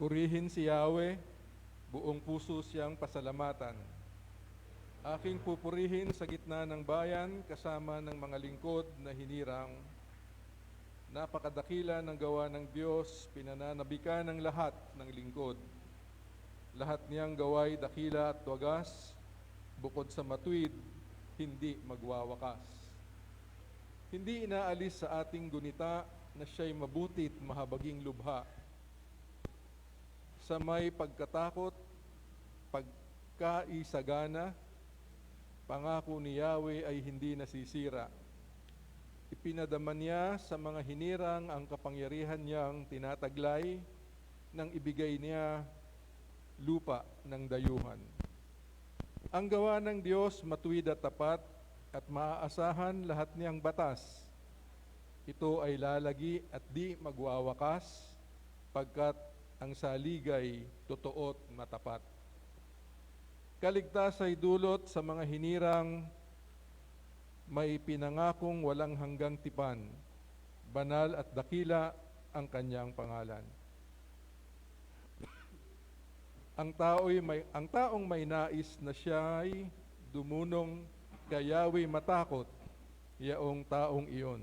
Purihin si Yahweh, buong puso siyang pasalamatan. Aking pupurihin sa gitna ng bayan kasama ng mga lingkod na hinirang. Napakadakila ng gawa ng Diyos, pinananabikan ng lahat ng lingkod. Lahat niyang gaway dakila at wagas, bukod sa matuwid, hindi magwawakas. Hindi inaalis sa ating gunita na siya'y mabutit mahabaging lubha. Sa may pagkatakot, pagkaisagana, pangako ni Yahweh ay hindi nasisira. Ipinadama niya sa mga hinirang ang kapangyarihan niyang tinataglay nang ibigay niya lupa ng dayuhan. Ang gawa ng Diyos matuwid at tapat at maaasahan lahat niyang batas. Ito ay lalagi at di magwawakas pagkat ang saligay totoo at matapat. Kaligtas ay dulot sa mga hinirang may pinangakong walang hanggang tipan. Banal at dakila ang kanyang pangalan. Ang taong may nais na siya'y dumunong kay Yahweh matakot, yaong taong iyon.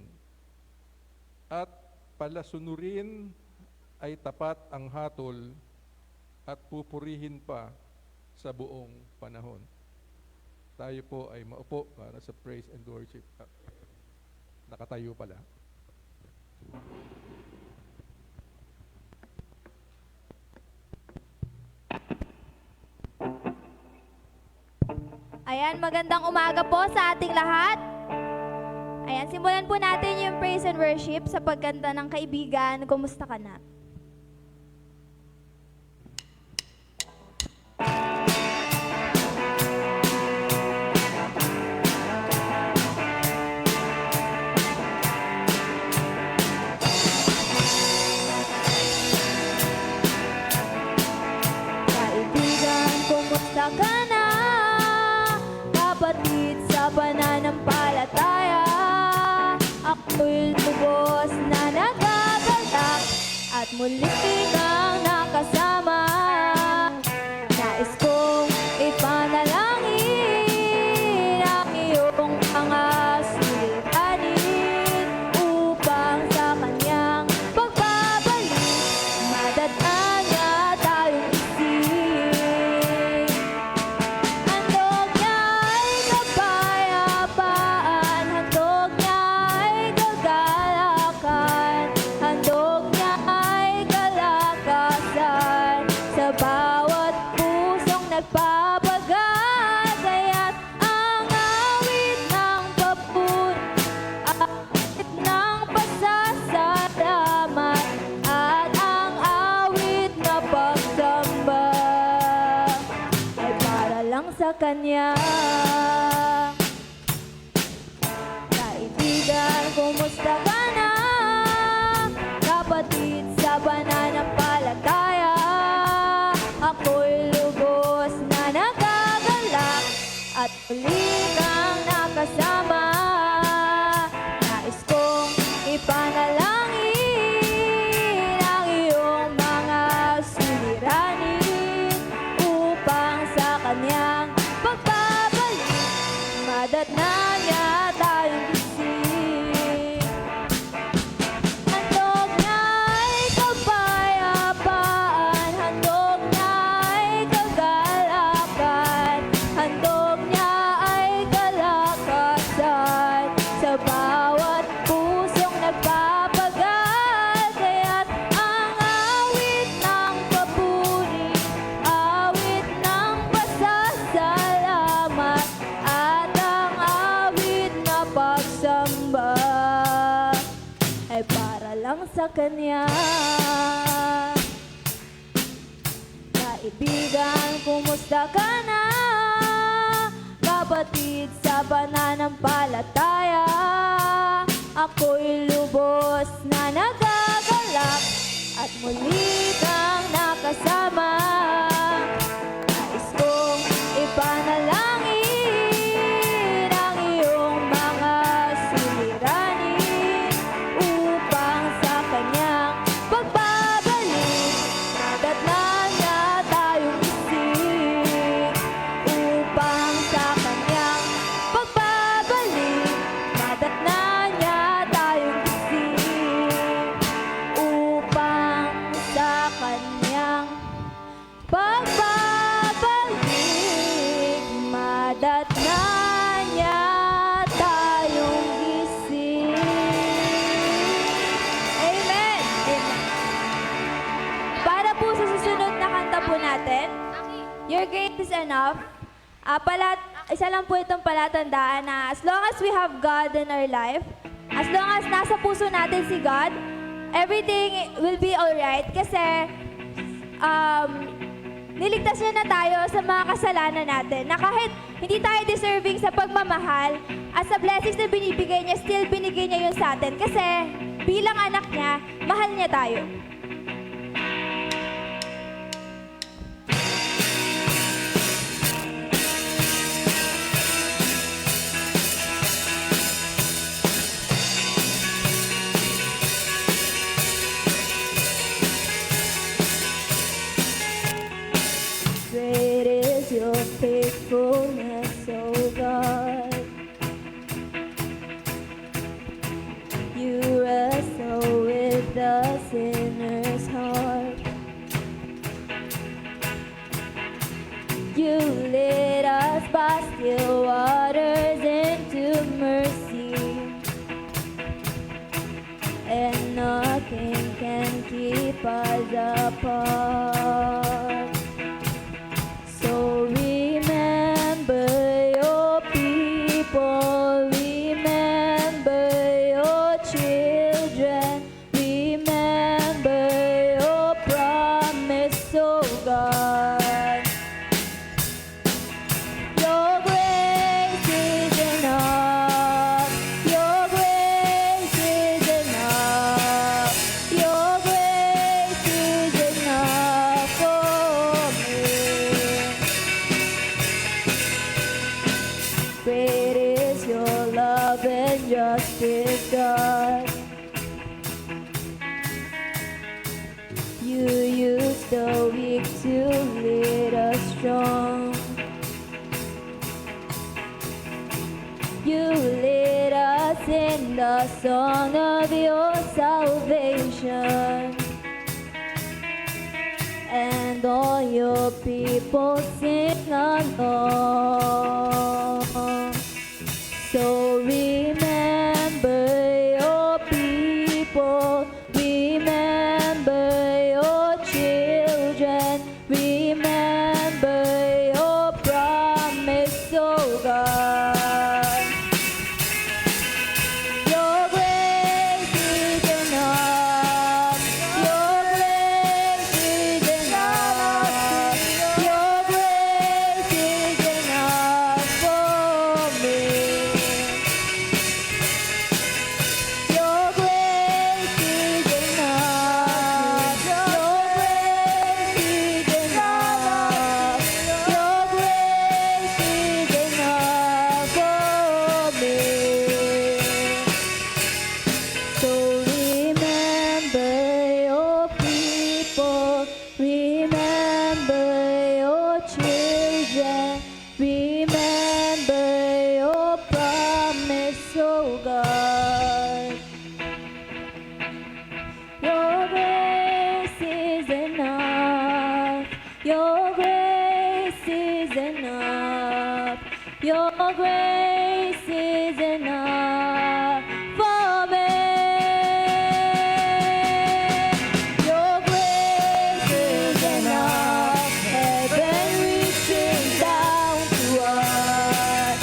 At palasunurin ay tapat ang hatol at pupurihin pa sa buong panahon. Tayo po ay maupo para sa praise and worship. Nakatayo pala. Ayan, magandang umaga po sa ating lahat. Ayan, simulan po natin yung praise and worship sa pagkanta ng Kaibigan, Kumusta Ka Na? Kaibigan, kumusta ka na? Kapatid sa pananampalataya, ako'y lubos na nagagalak at muli kang nakasama. Nais kong ipanalangin ang iyong mga suliranin upang sa kanyang pagbabalik madatnan niya tayong isip. Handog niya ay kapayapaan, handog niya ay kagalakan, handog niya ay kalakasan sa bawat pusong nagpapagat. Kaya't ang awit ng papuri, awit ng pasasalamat, at ang awit na pagsamba ay para lang sa Kanya. Kaibigan, kumusta ka na? Kapatid sa pananampalataya, ako'y lubos na nagagalak at muli kang nakasama. Nais kong ipanalangin ang iyong mga suliranin upang sa kanyang pagbabalik madatnan niya tayong isip. Handog niya ay kapayapaan, handog niya ay kagalakan, handog niya ay kalakasan sa bawat pusong nagpapagat. Kaya't ang awit ng papuri, awit ng pasasalamat, at ang awit na pagsamba ay para lang sa Kanya. Kaibigan, kumusta ka na? Kapatid sa pananampalataya, ako'y lubos na nagagalak at muli kang nakasama. Nais kong ipanalangin ang iyong mga suliranin upang sa kanyang pagbabalik madatnan Isa lang po itong palatandaan na as long as we have God in our life, as long as nasa puso natin si God, everything will be alright kasi niligtas niya na tayo sa mga kasalanan natin na kahit hindi tayo deserving sa pagmamahal at sa blessings na binibigay niya, still binigay niya yun sa atin kasi bilang anak niya, mahal niya tayo. Great is your faithfulness, O God. You wrestle with the sinner's heart. You lead us by still waters into mercy, and nothing can keep us apart. So remember your people, remember your children, remember your promise, oh God. Your grace is enough, your grace is enough, your grace is enough for me. Great is your love and justice, God. You use the weak to lead us strong. You lead us in the song of your salvation, and all your people sing along. So remember your people, remember your children, remember your promise, oh God. Your grace is enough, your grace is enough, your grace is enough for me. Your grace is enough, your grace is enough, your grace is enough for me. So remember your people, remember your children, remember your promise, oh God. Your grace is enough, your grace is enough, your grace is enough for me. Your grace is enough, heaven reaching down to us.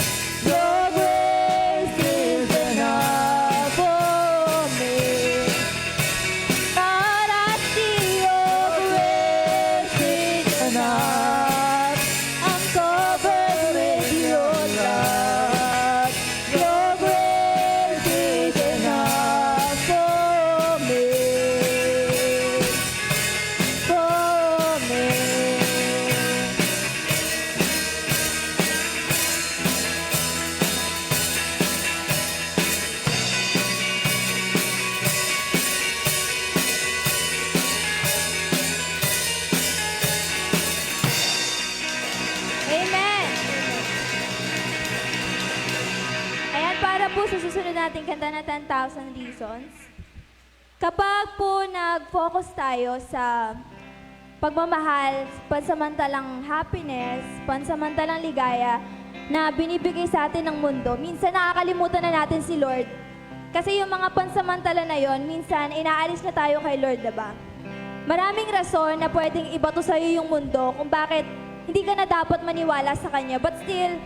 Your grace is enough for me. God, I see your grace is enough. I'm covered with your love. Your grace is enough for me. For me. Amen! Ayan, para po sa susunod nating kanta na 10,000 Reasons. Kapag po nag-focus tayo sa pagmamahal, pansamantalang happiness, pansamantalang ligaya na binibigay sa atin ng mundo, minsan nakakalimutan na natin si Lord. Kasi yung mga pansamantala na yon, minsan inaalis na tayo kay Lord, diba? Maraming rason na pwedeng ibato sa'yo yung mundo kung bakit hindi ka na dapat maniwala sa Kanya. But still,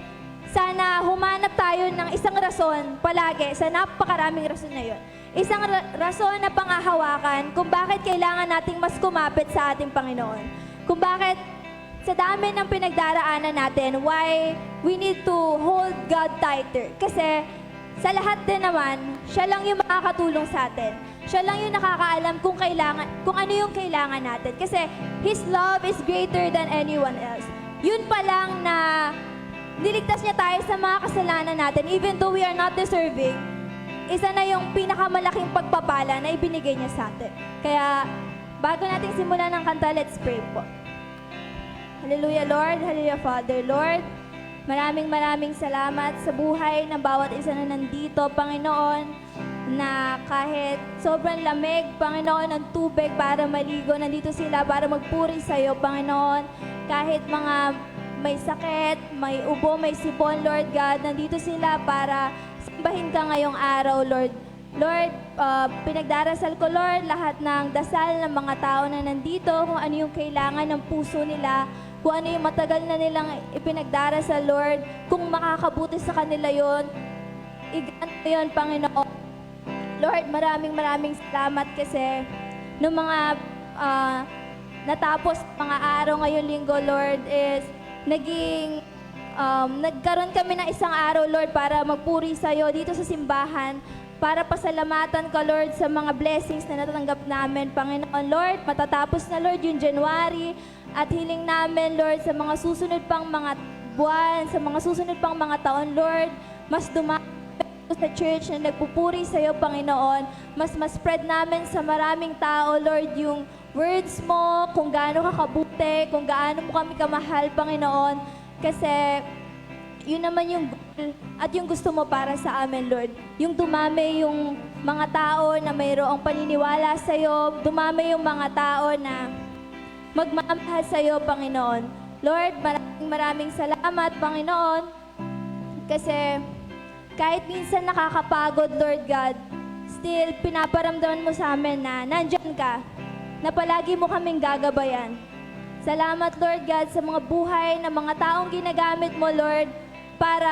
sana humanap tayo ng isang rason palagi sa napakaraming rason na yun. Isang rason na pangahawakan kung bakit kailangan nating mas kumapit sa ating Panginoon. Kung bakit sa dami ng pinagdaraanan natin, why we need to hold God tighter. Kasi sa lahat din naman, siya lang yung makakatulong sa atin. Siya lang yung nakakaalam kung ano yung kailangan natin. Kasi His love is greater than anyone else. Yun pa lang na niligtas niya tayo sa mga kasalanan natin, even though we are not deserving, isa na yung pinakamalaking pagpapala na ibinigay niya sa atin. Kaya, bago nating simulan ng kanta, let's pray po. Hallelujah, Lord. Hallelujah, Father. Lord, maraming salamat sa buhay ng bawat isa na nandito, Panginoon, na kahit sobrang lamig, Panginoon, ng tubig para maligo, nandito sila para magpuri sa iyo, Panginoon. Kahit mga may sakit, may ubo, may sipon, Lord God, nandito sila para sambahin ka ngayong araw, Lord. Lord, pinagdarasal ko, Lord, lahat ng dasal ng mga tao na nandito, kung ano yung kailangan ng puso nila, kung ano yung matagal na nilang ipinagdarasal, Lord, kung makakabuti sa kanila yon, iganto yun, Panginoon. Lord, maraming salamat kasi nung mga natapos mga araw ngayong linggo, Lord, is nagkaroon kami ng isang araw, Lord, para magpuri sa iyo dito sa simbahan, para pasalamatan ka, Lord, sa mga blessings na natatanggap namin, Panginoon. Lord, matatapos na, Lord, yung January, at hiling namin, Lord, sa mga susunod pang mga buwan, sa mga susunod pang mga taon, Lord, mas dumami sa church na nagpupuri sa iyo, Panginoon. Mas spread namin sa maraming tao, Lord, yung words mo, kung gaano ka kabuti, kung gaano mo kami kamahal, Panginoon. Kasi yun naman yung goal at yung gusto mo para sa amin, Lord. Yung dumami yung mga tao na mayroong paniniwala sa iyo, dumami yung mga tao na magmamahal sa iyo, Panginoon. Lord, maraming salamat, Panginoon. Kasi kahit minsan nakakapagod, Lord God, still pinaparamdaman mo sa amin na nandyan ka, na palagi mo kaming gagabayan. Salamat, Lord God, sa mga buhay ng mga taong ginagamit mo, Lord, para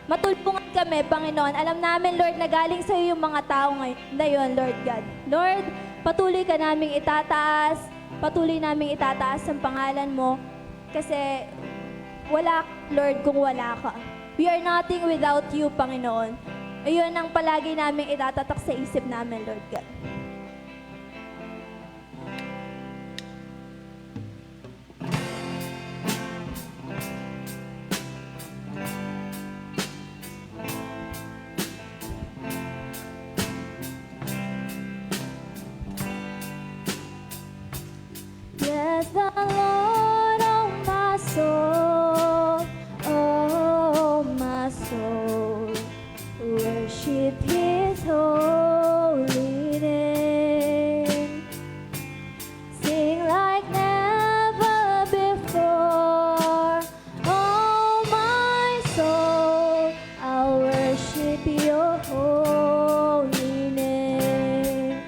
matulpungan kami, Panginoon. Alam namin, Lord, na galing sa iyo yung mga tao na yun, Lord God. Lord, patuloy ka naming itataas, patuloy naming itataas ang pangalan mo, kasi wala, Lord, kung wala ka. We are nothing without you, Panginoon. Ayun ang palagi namin itatatak sa isip namin, Lord God. Bless the Lord, oh my soul, oh my soul. Worship His holy name. Sing like never before, oh my soul. I'll worship Your holy name.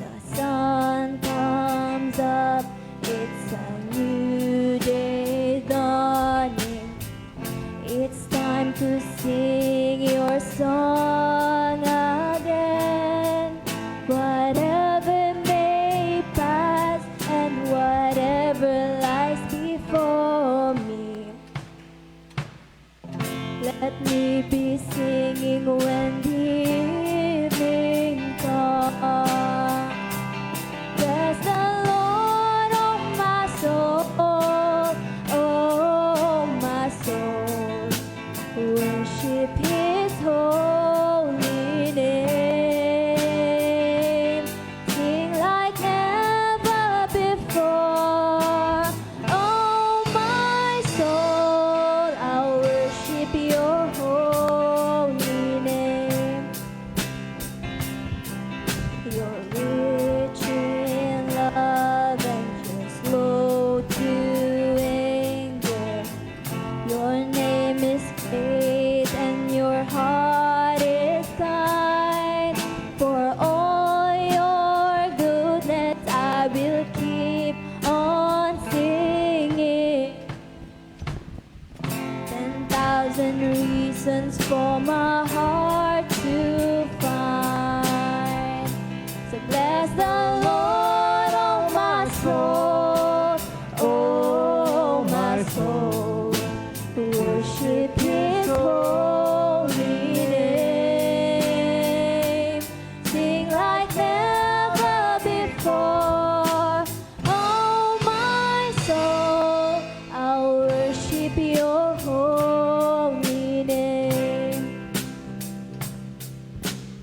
The sun comes up, it's a new day dawning. It's time to sing Your song again. Whatever may pass and whatever lies before me, let me be singing when the evening comes. Bless the Lord, oh my soul, oh my soul. Worship His holy name. Sing like never before, oh my soul. I'll worship Your holy name. You're rich in love and You're slow to anger. Your name is great and Your reasons for my heart to find. So bless the Lord, oh my soul, oh my soul. Worship His holy name. Sing like never before, oh my soul. I'll worship Your holy name.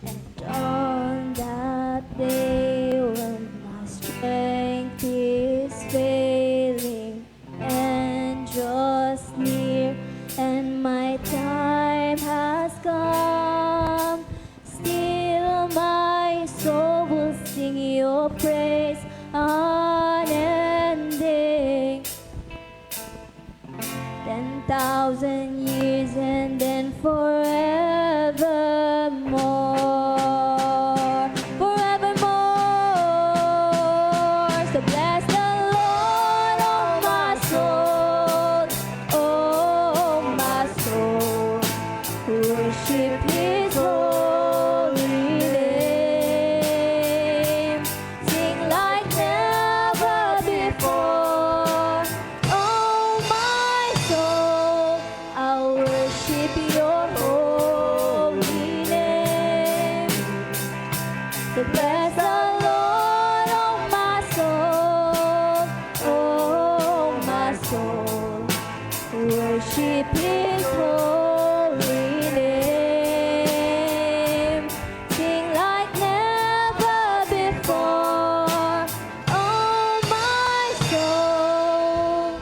And on that day when my strength is failing and just near, and my time has come, still my soul will sing Your praise unending. 10,000 years and then forevermore, forevermore. So bless the Lord, oh my soul, oh my soul. Worship His holy name. Sing like never before, oh my soul. I'll worship Your holy name. So bless the Lord, oh my soul, oh my soul. Worship His holy name. Sing like never before, oh my soul.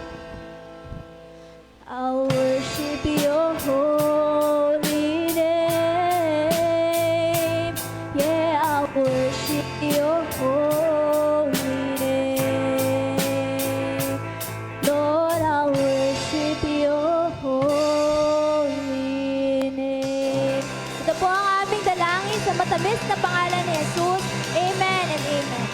I'll worship Your holy name. Yeah, I'll worship Your holy name. Lord, I'll worship Your holy name. Ito po ang aming dalangin sa matamis na pangalan ni Jesus. Amen and amen.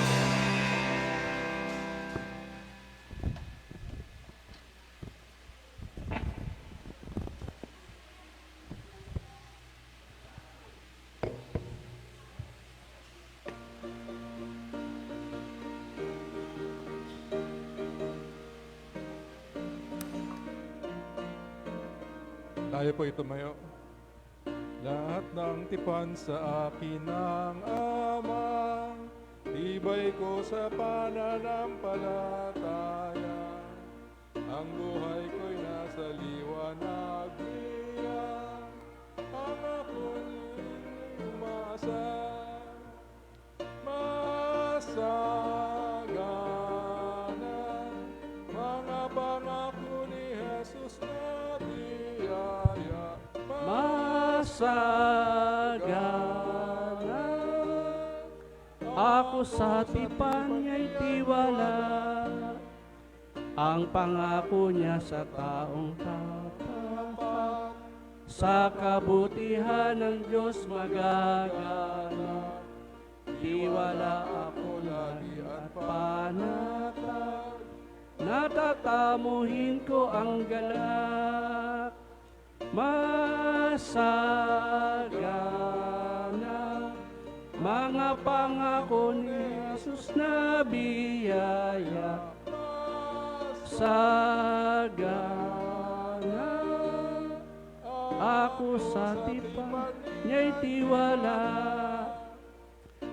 Tayo po tumayo. Lahat ng tipan sa akin ng Ama, tibay ko sa pananampalataya. Ang buhay ko'y nasa liwanag niya, ang ako'y umasa. Masagana, mga pangako ni Jesus na biyaya. Masagana, ako sa tipan niya'y tiwala, ang pangako niya sa taong tapat, sa kabutihan ng Diyos magagana. Tiwala ako lagi at panatag, natatamuhin ko ang galak. Masagana, mga pangako ni Jesus na biyaya. Sagana, ako sa tipan niya'y tiwala.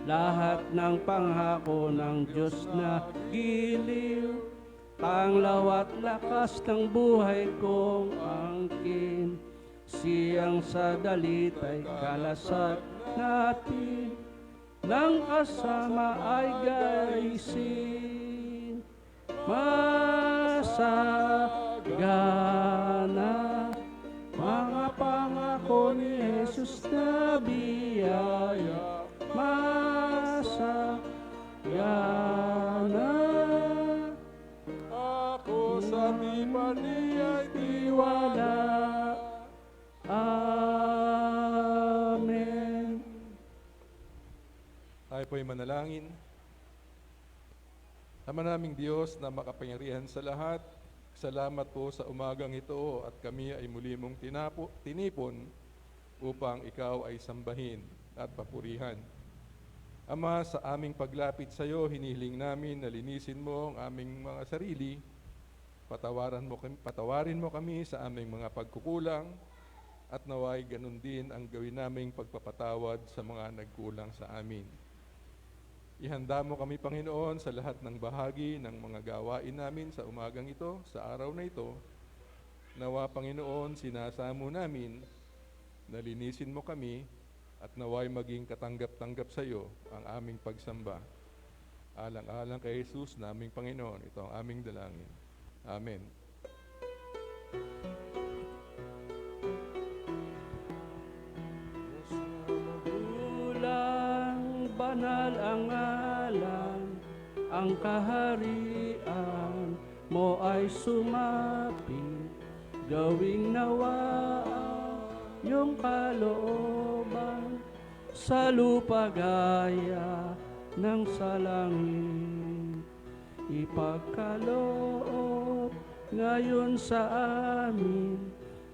Lahat ng pangako ng Diyos na giliw, tanglaw at lakas ng buhay kong angkin. Siyang sa dalita'y kalasag natin, ng kasama ay gaisin. Masagana, mga pangako ni Jesus na biyaya. Masagana, Ako sa tipan niya'y tiwala. Amen. Tayo po'y manalangin. Ama naming Diyos na makapangyarihan sa lahat, Salamat po sa umagang ito at kami ay muli mong tinipon upang ikaw ay sambahin at papurihan. Ama, sa aming paglapit sa iyo, hinihiling namin na linisin mo ang aming mga sarili, patawarin mo kami sa aming mga pagkukulang, at naway ganun din ang gawin naming pagpapatawad sa mga nagkulang sa amin. Ihanda mo kami, Panginoon, sa lahat ng bahagi ng mga gawain namin sa umagang ito, sa araw na ito. Nawa, Panginoon, sinasamo namin na linisin mo kami at naway maging katanggap-tanggap sa iyo ang aming pagsamba. Alang-alang kay Jesus, naming Panginoon, ito ang aming dalangin. Amen. Magulang, banal ang ngalan, ang kaharian mo ay sumapit, gawing nawa yung kalooban sa lupa gaya ng sa langit. Ipagkaloob ngayon sa amin,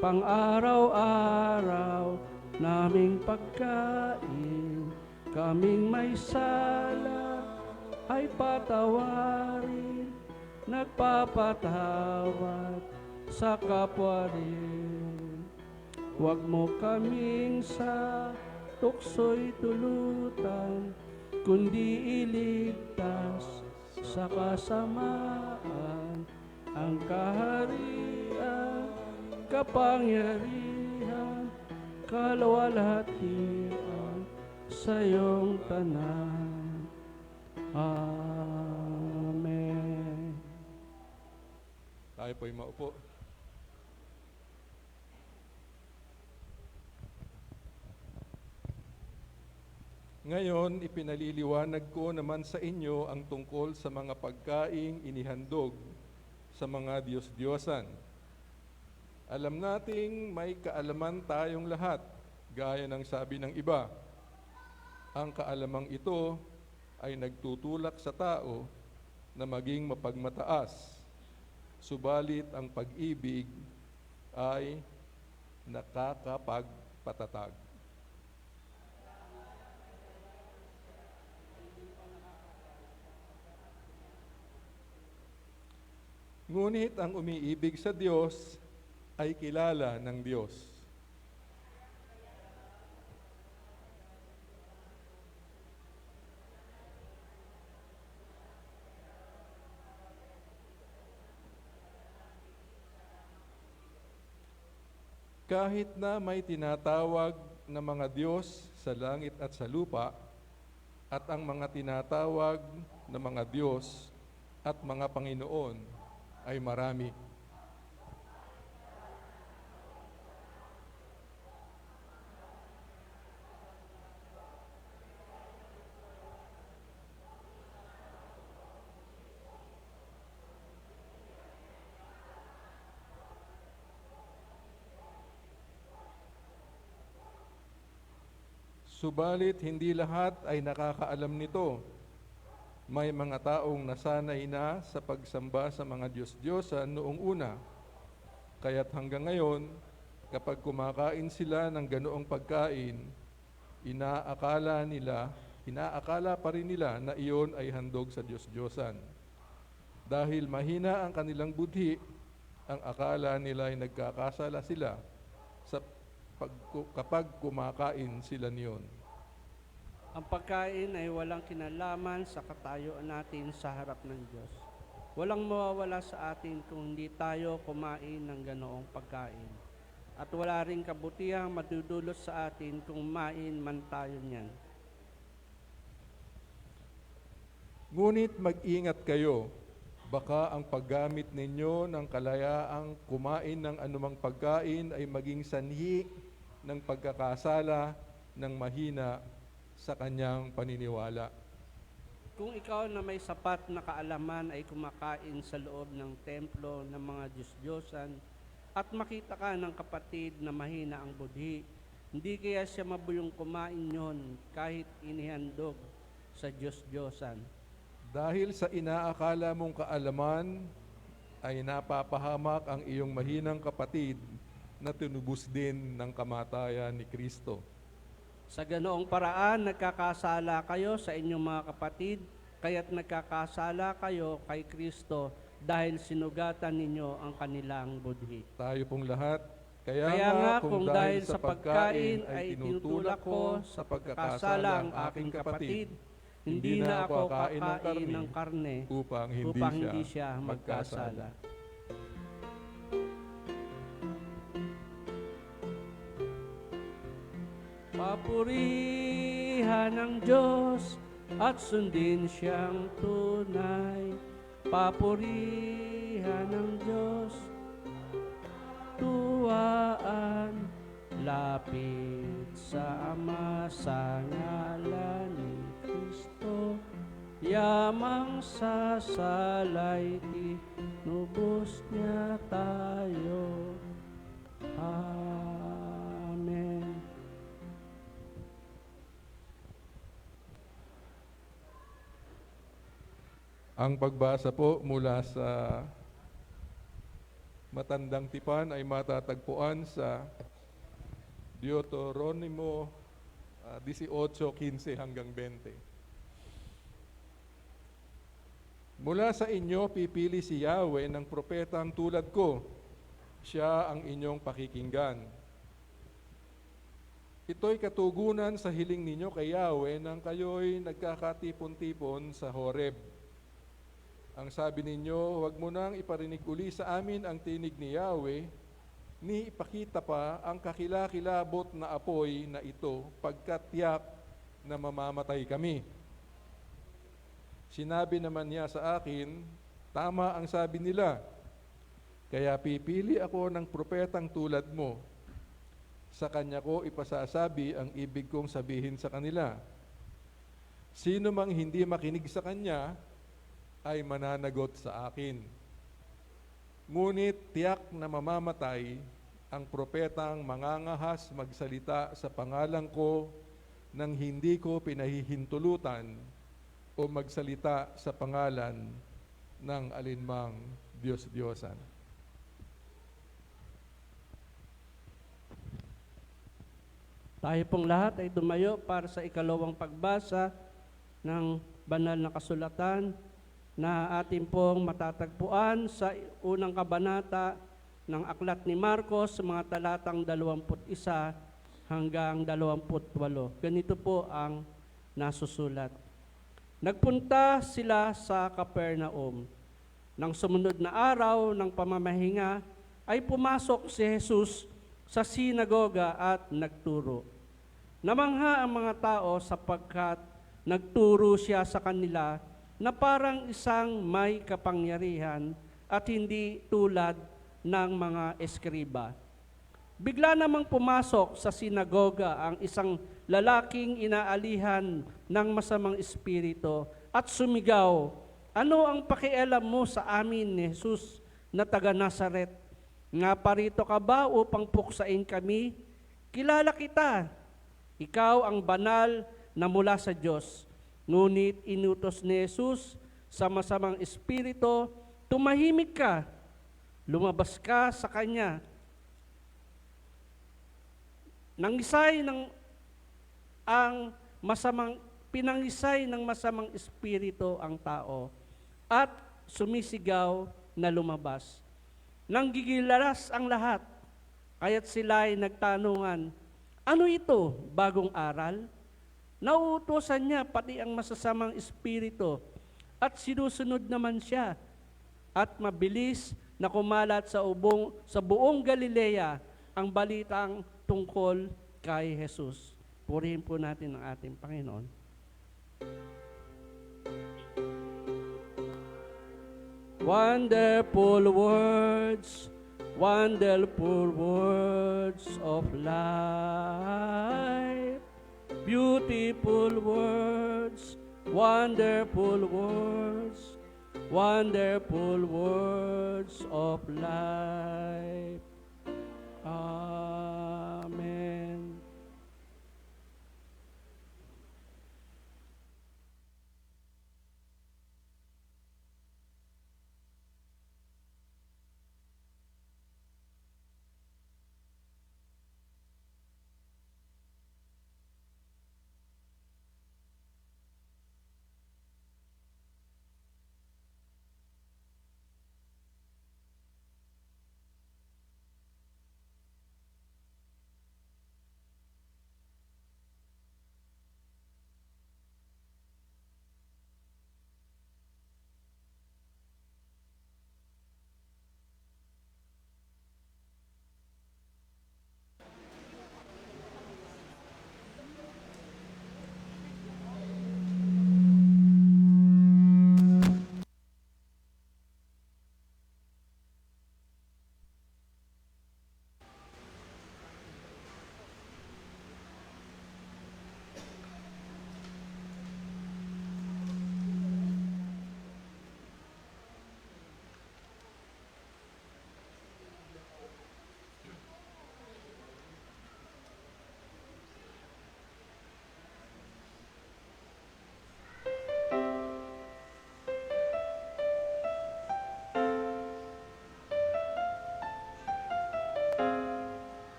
pang araw-araw naming pagkain, kaming may sala ay patawarin, nagpapatawad sa kapwa rin. Huwag mo kaming sa tukso'y tulutan, kundi iligtas sa kasamaan, ang kaharian, kapangyarihan, kalwalhatian sa iyong tanan. Amen. Tayo po'y maupo. Ngayon, ipinaliliwanag ko naman sa inyo ang tungkol sa mga pagkaing inihandog sa mga Diyos-Diyosan. Alam nating may kaalaman tayong lahat, gaya ng sabi ng iba. Ang kaalamang ito ay nagtutulak sa tao na maging mapagmataas, subalit ang pag-ibig ay nakakapagpatatag. Ngunit ang umiibig sa Diyos ay kilala ng Diyos. Kahit na may tinatawag na mga Diyos sa langit at sa lupa, at ang mga tinatawag na mga Diyos at mga Panginoon ay marami. Subalit hindi lahat ay nakakaalam nito. May mga taong nasanay na sa pagsamba sa mga Diyos-Diyosan noong una. Kaya't hanggang ngayon, kapag kumakain sila ng ganoong pagkain, inaakala pa rin nila na iyon ay handog sa Diyos-Diyosan. Dahil mahina ang kanilang budhi, ang akala nila ay nagkakasala sila kapag kumakain sila niyon. Ang pagkain ay walang kinalaman sa katayuan natin sa harap ng Diyos. Walang mawawala sa atin kung hindi tayo kumain ng ganoong pagkain. At wala rin kabutihang madudulot sa atin kung main man tayo niyan. Ngunit mag-ingat kayo, baka ang paggamit ninyo ng kalayaang kumain ng anumang pagkain ay maging sanhi ng pagkakasala ng mahina sa kanyang paniniwala. Kung ikaw na may sapat na kaalaman ay kumakain sa loob ng templo ng mga Diyos-Diyosan at makita ka ng kapatid na mahina ang budhi, hindi kaya siya mabuyong kumain yon kahit inihandog sa Diyos-Diyosan. Dahil sa inaakala mong kaalaman ay napapahamak ang iyong mahinang kapatid na tinubos din ng kamatayan ni Kristo. Sa ganoong paraan, nagkakasala kayo sa inyong mga kapatid, kaya't nagkakasala kayo kay Kristo dahil sinugatan ninyo ang kanilang budhi. Tayo pong lahat, Kaya nga kung dahil sa pagkain ay tinutulak ko sa pagkakasala ang aking kapatid, hindi na ako kakain ng karne upang hindi siya magkasala. Papurihan ng Diyos at sundin siyang tunay. Papurihan ng Diyos, tuwaan, lapit sa Ama sa ngalan ni Kristo. Yamang sasalay, tinubos niya tayo. Amen. Ang pagbasa po mula sa Matandang Tipan ay matatagpuan sa Deuteronomio 18:15 hanggang 20. Mula sa inyo pipili si Yahweh ng propetang tulad ko. Siya ang inyong pakikinggan. Ito'y katugunan sa hiling ninyo kay Yahweh nang kayo'y nagkakatipon-tipon sa Horeb. Ang sabi ninyo, huwag mo nang iparinig uli sa amin ang tinig ni Yahweh, ni ipakita pa ang kakilakilabot na apoy na ito, pagkat tiyak na mamamatay kami. Sinabi naman niya sa akin, tama ang sabi nila, kaya pipili ako ng propetang tulad mo. Sa kanya ko ipasasabi ang ibig kong sabihin sa kanila. Sino mang hindi makinig sa kanya, ay mananagot sa akin. Ngunit tiyak na mamamatay ang propetang mangangahas magsalita sa pangalan ko nang hindi ko pinahihintulutan o magsalita sa pangalan ng alinmang Diyos-Diyosan. Tayo pong lahat ay dumayo para sa ikalawang pagbasa ng banal na kasulatan na ating pong matatagpuan sa unang kabanata ng Aklat ni Marcos, mga talatang 21 hanggang 28. Ganito po ang nasusulat. Nagpunta sila sa Capernaum. Nang sumunod na araw ng pamamahinga, ay pumasok si Jesus sa sinagoga at nagturo. Namangha ang mga tao sapagkat nagturo siya sa kanila na parang isang may kapangyarihan at hindi tulad ng mga eskriba. Bigla namang pumasok sa sinagoga ang isang lalaking inaalihan ng masamang espiritu at sumigaw, "Ano ang pakialam mo sa amin ni Jesus na taga Nazaret? Nga parito ka ba upang puksain kami? Kilala kita. Ikaw ang banal na mula sa Diyos." Ngunit inutos ni Jesus sa masamang espiritu, "Tumahimik ka, lumabas ka sa kanya." Pinangisay ng masamang espiritu ang tao at sumisigaw na lumabas. Nanggigilalas ang lahat, kaya't sila ay nagtanungan, "Ano ito, bagong aral?" Nauutosan niya pati ang masasamang espiritu at sinusunod naman siya at mabilis na kumalat sa buong Galilea ang balitang tungkol kay Jesus. Purihin po natin ang ating Panginoon. Wonderful words of life. Beautiful words, wonderful words of life. Amen.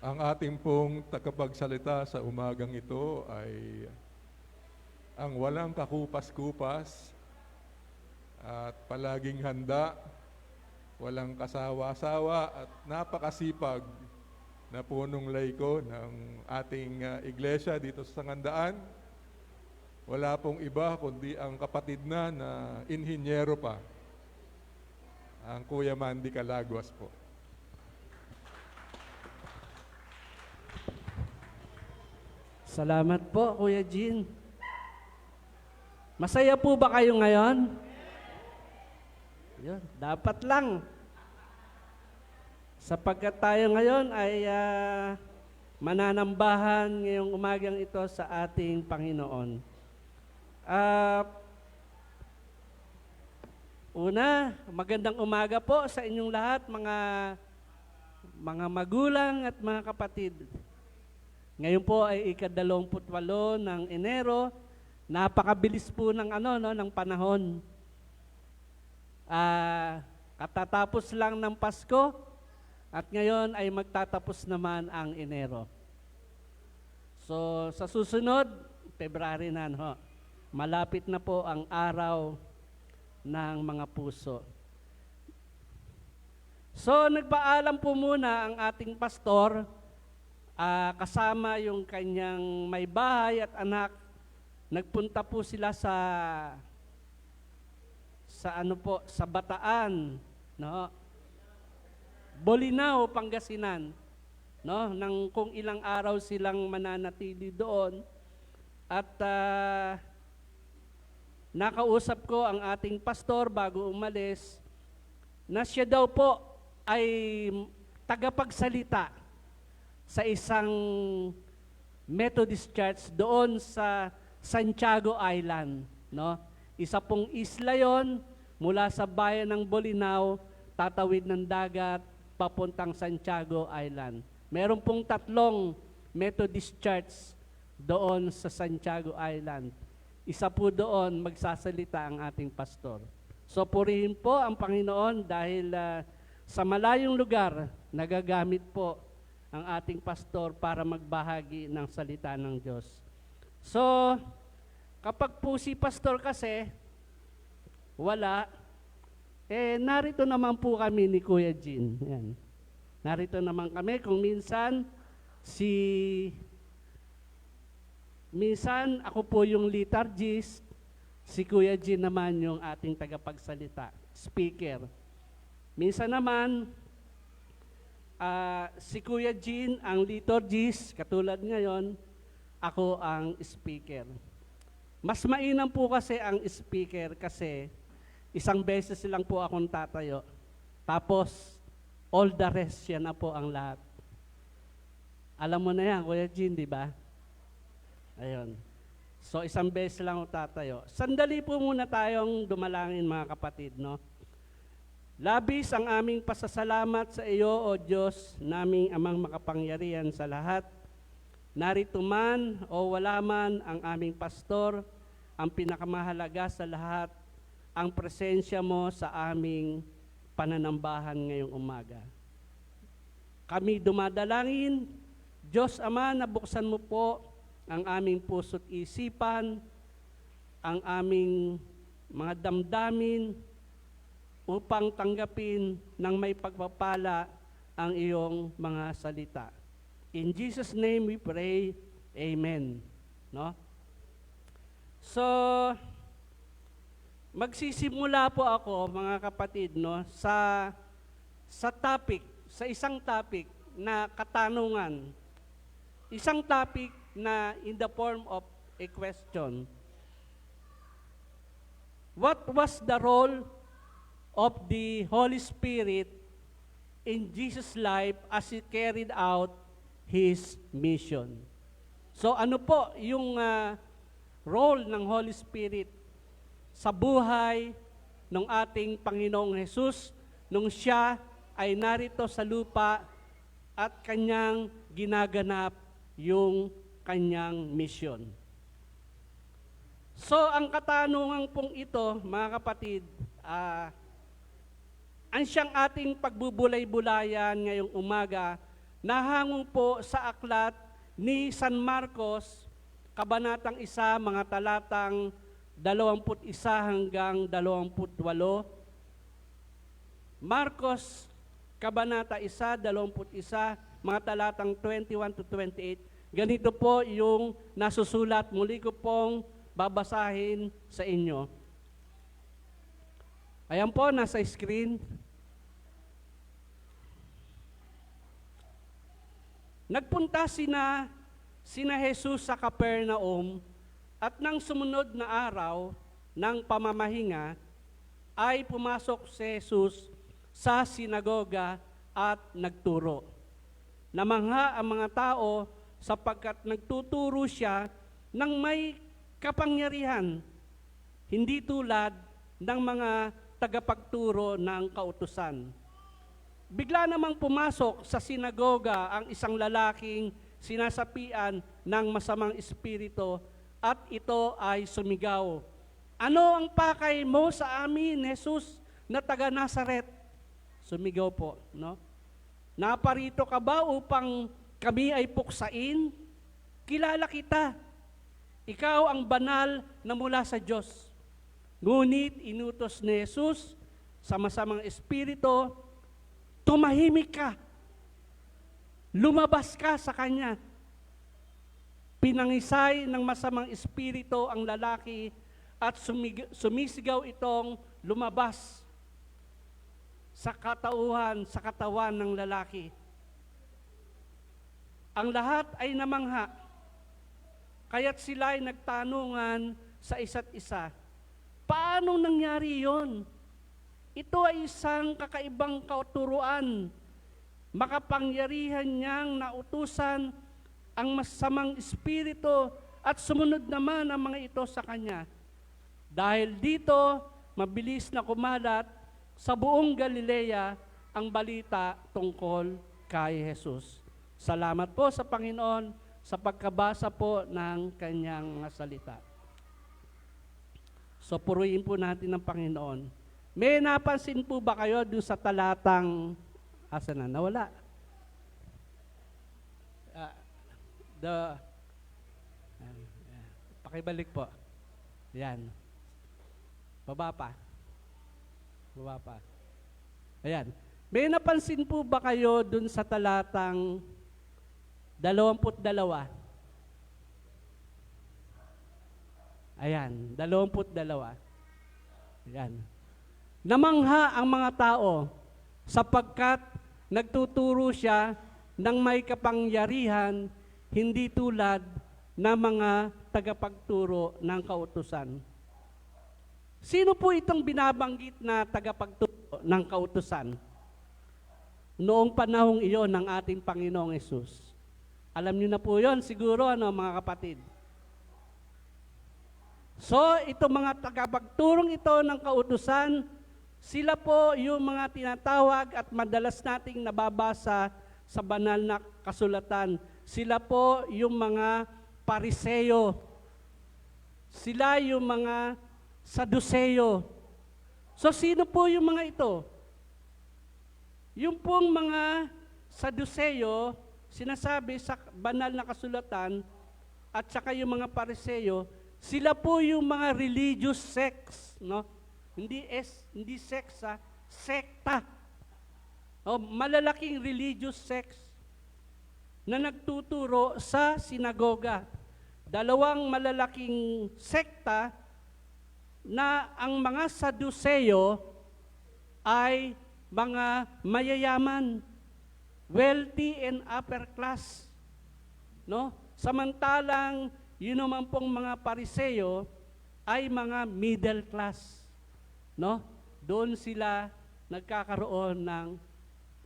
Ang ating pong tagapagsalita sa umagang ito ay ang walang kakupas-kupas at palaging handa, walang kasawa-sawa at napakasipag na punong laiko ng ating iglesia dito sa Sangandaan. Wala pong iba kundi ang kapatid na inhinyero pa, ang Kuya Mandy Calagwas po. Salamat po, Kuya Jean. Masaya po ba kayo ngayon? Yun, dapat lang. Sapagkat tayo ngayon ay mananambahan ngayong umagang ito sa ating Panginoon. Una, magandang umaga po sa inyong lahat, mga magulang at mga kapatid. Ngayon po ay ika-28 ng Enero. Napakabilis po ng ng panahon. Katatapos lang ng Pasko at ngayon ay magtatapos naman ang Enero. So sa susunod, February na, no? Malapit na po ang araw ng mga puso. So nagpaalam po muna ang ating pastor, kasama yung kanyang may bahay at anak. Nagpunta po sila sa Bataan, no? Bolinao, Pangasinan, no? Nang kung ilang araw silang mananatili doon. At nakausap ko ang ating pastor bago umalis na siya daw po ay tagapagsalita sa isang Methodist Church doon sa Santiago Island, no? Isa pong isla 'yon, mula sa bayan ng Bolinao, tatawid ng dagat papuntang Santiago Island. Meron pong 3 Methodist Church doon sa Santiago Island. Isa po doon magsasalita ang ating pastor. So purihin po ang Panginoon dahil sa malayong lugar nagagamit po ang ating pastor para magbahagi ng salita ng Diyos. So, kapag po si pastor kasi wala, narito naman po kami ni Kuya Jean. Yan. Narito naman kami kung minsan ako po yung liturgist, si Kuya Jean naman yung ating tagapagsalita, speaker. Minsan naman, si Kuya Jean ang liturgist, katulad ngayon, ako ang speaker. Mas mainam po kasi ang speaker kasi isang beses lang po akong tatayo. Tapos, all the rest yan na po ang lahat. Alam mo na yan, Kuya Jean, di ba? Ayun. So, isang beses lang ako tatayo. Sandali po muna tayong dumalangin, mga kapatid, no? Labis ang aming pasasalamat sa iyo, O Diyos, naming amang makapangyarihan sa lahat. Narito man o wala man ang aming pastor, ang pinakamahalaga sa lahat, ang presensya mo sa aming pananambahan ngayong umaga. kami dumadalangin. Diyos Ama, nabuksan mo po ang aming puso't isipan, ang aming mga damdamin upang tanggapin ng may pagpapala ang iyong mga salita. In Jesus' name we pray, Amen. No? So, magsisimula po ako, mga kapatid, no, sa isang topic na katanungan. Isang topic na in the form of a question. What was the role of the Holy Spirit in Jesus' life as He carried out His mission? So ano po yung role ng Holy Spirit sa buhay ng ating Panginoong Hesus nung siya ay narito sa lupa at kanyang ginaganap yung kanyang mission. So, ang katanungan pong ito, mga kapatid, ang siyang ating pagbubulay-bulayan ngayong umaga, nahangong po sa aklat ni San Marcos, Kabanatang 1, mga talatang 21 hanggang 28. Marcos, Kabanata 1, 21, mga talatang 21 to 28. Ganito po yung nasusulat. Muli ko pong babasahin sa inyo. Ayan po, nasa screen. Nagpunta sina Jesus sa Capernaum at nang sumunod na araw ng pamamahinga ay pumasok si Jesus sa sinagoga at nagturo. Namangha ang mga tao sapagkat nagtuturo siya ng may kapangyarihan, hindi tulad ng mga tagapagturo ng kautusan. Bigla namang pumasok sa sinagoga ang isang lalaking sinasapian ng masamang espiritu at ito ay sumigaw, "Ano ang pakay mo sa amin, Jesus, na taga Nazaret?" Sumigaw po, no? "Naparito ka ba upang kami ay puksain? Kilala kita. Ikaw ang banal na mula sa Diyos." Ngunit inutos ni Jesus sa masamang espiritu, "Tumahimik ka. Lumabas ka sa kanya." Pinangisay ng masamang espiritu ang lalaki at sumisigaw itong lumabas sa katawan ng lalaki. Ang lahat ay namangha, kaya't sila ay nagtanungan sa isa't isa, paano nangyari yon? Ito ay isang kakaibang kauturuan. Makapangyarihan niyang nautusan ang masamang espiritu at sumunod naman ang mga ito sa kanya. Dahil dito, mabilis na kumalat sa buong Galilea ang balita tungkol kay Jesus. Salamat po sa Panginoon sa pagkabasa po ng kanyang mga salita. So purihin po natin ng Panginoon. May napansin po ba kayo doon sa talatang, asa na, nawala? Pakibalik po. Yan. Baba pa. Ayan. May napansin po ba kayo doon sa talatang 22? Ayan, 22. Ayan. Namangha ang mga tao sapagkat nagtuturo siya ng may kapangyarihan, hindi tulad ng mga tagapagturo ng kautusan. Sino po itong binabanggit na tagapagturo ng kautusan? Noong panahong iyon ng ating Panginoong Hesus. Alam niyo na po yon siguro, mga kapatid. So, itong mga tagapagturong ito ng kautusan, sila po yung mga tinatawag at madalas nating nababasa sa banal na kasulatan. Sila po yung mga Pariseo. Sila yung mga Saduceo. So, sino po yung mga ito? Yung pong mga Saduceo, sinasabi sa banal na kasulatan, at saka yung mga Pariseo, sila po yung mga religious sects, no? Hindi sex, sekta. Malalaking religious sects na nagtuturo sa sinagoga. Dalawang malalaking sekta na ang mga Saduceo ay mga mayayaman, wealthy and upper class. No? Samantalang yun naman pong mga Pariseo ay mga middle class. No? Doon sila nagkakaroon ng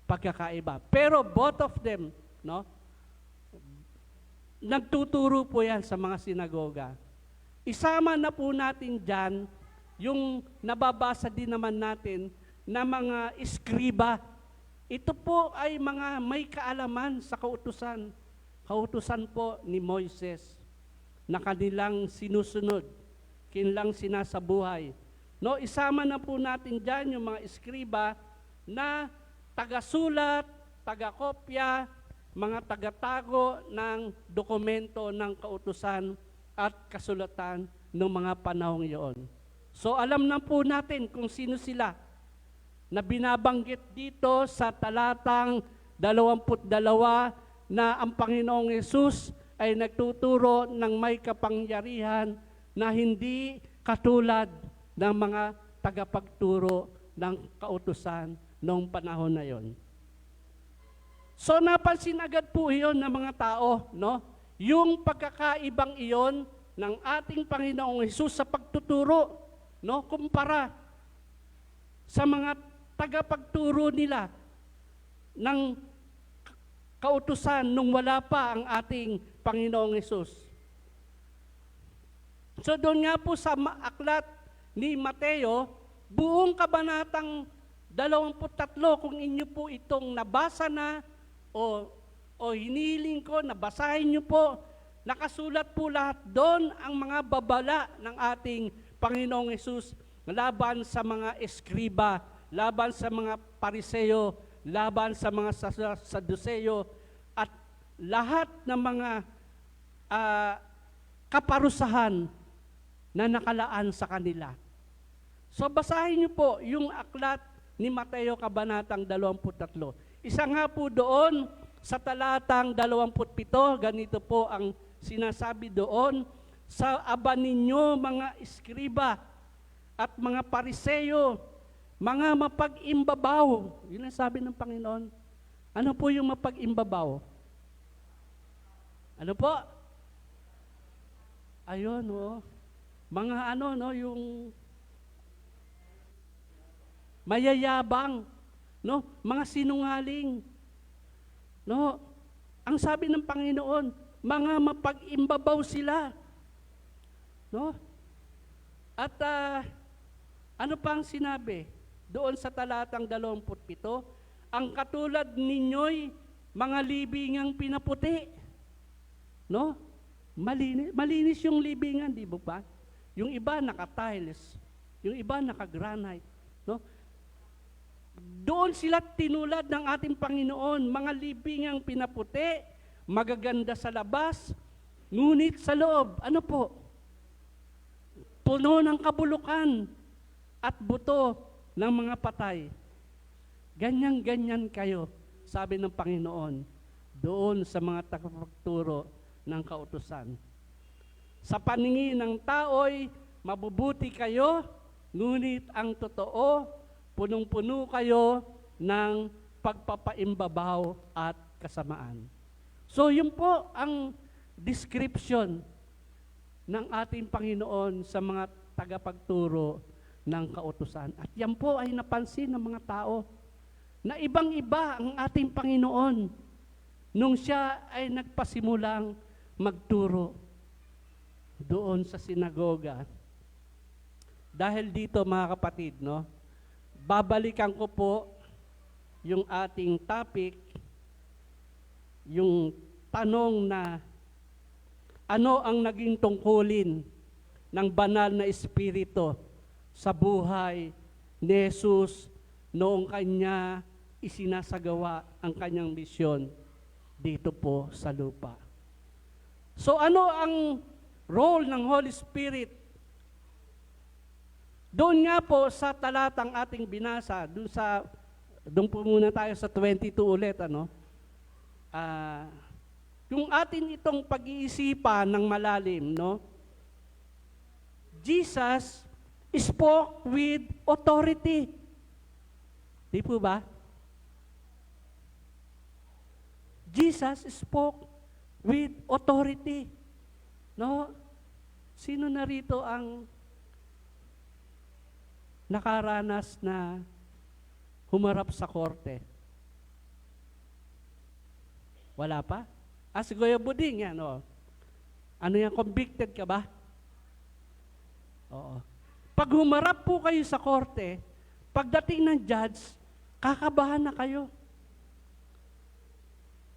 pagkakaiba. Pero both of them, no? Nagtuturo po yan sa mga sinagoga. Isama na po natin dyan yung nababasa din naman natin na mga eskriba. Ito po ay mga may kaalaman sa kautusan. Kautusan po ni Moises na kanilang sinusunod, kanilang sinasabuhay. No, isama na po natin dyan yung mga eskriba na tagasulat, tagakopya, mga tagatago ng dokumento ng kautusan at kasulatan ng mga panahong iyon. So alam na po natin kung sino sila na binabanggit dito sa talatang 22 na ang Panginoong Yesus ay nagtuturo ng may kapangyarihan na hindi katulad ng mga tagapagturo ng kautusan noong panahon na yon. So napansin agad po iyon ng mga tao, no? Yung pagkakaibang iyon ng ating Panginoong Hesus sa pagtuturo, no? Kumpara sa mga tagapagturo nila ng kautusan nung wala pa ang ating Panginoong Hesus. So doon nga po sa aklat ni Mateo, buong kabanatang 23, kung inyo po itong nabasa na o hinihiling ko, nabasahin nyo po, nakasulat po lahat doon ang mga babala ng ating Panginoong Hesus laban sa mga eskriba, laban sa mga Pariseo, laban sa mga Saduceo, at lahat ng mga kaparusahan na nakalaan sa kanila. So basahin niyo po yung aklat ni Mateo kabanatang 23. Isa nga po doon sa talatang 27, ganito po ang sinasabi doon, sa aba ninyo mga eskriba at mga Pariseo, mga mapag-imbabaw. Yun ang sabi ng Panginoon. Ano po yung mapag-imbabaw? Ano po? Ayun, oh. Mga ano, no, yung mayayabang, no? Mga sinungaling. No? Ang sabi ng Panginoon, mga mapag-imbabaw sila. No? At ano pang sinabi? Doon sa talatang 27, ang katulad ninyo'y mga libingang pinaputi. No? Malinis yung libingan, di ba? Yung iba naka-tiles, yung iba naka-granite. No? Doon sila tinulad ng ating Panginoon, mga libingang pinaputi, magaganda sa labas, ngunit sa loob, ano po? Puno ng kabulukan at buto ng mga patay. Ganyan-ganyan kayo, sabi ng Panginoon, doon sa mga tagapagturo ng kautusan. Sa paningin ng tao'y mabubuti kayo, ngunit ang totoo, punong-puno kayo ng pagpapaimbabaw at kasamaan. So yun po ang description ng ating Panginoon sa mga tagapagturo ng kautusan. At yan po ay napansin ng mga tao na ibang-iba ang ating Panginoon nung siya ay nagpasimulang magturo doon sa sinagoga. Dahil dito mga kapatid, no, babalikan ko po yung ating topic, yung tanong na ano ang naging tungkulin ng banal na espiritu sa buhay ni Jesus noong kanya isinasagawa ang kanyang misyon dito po sa lupa. So ano ang role ng Holy Spirit? Doon nga po sa talatang ating binasa, doon po muna tayo sa 22 ulit, ano? Yung atin itong pag-iisipan ng malalim, no? Jesus spoke with authority. Di po ba? Jesus spoke with authority. No? Sino na rito ang nakaranas na humarap sa korte? Wala pa? Si Kuya Buding yan, oh. Ano yan, convicted ka ba? Oo. Pag humarap po kayo sa korte, pagdating ng judge, kakabahan na kayo.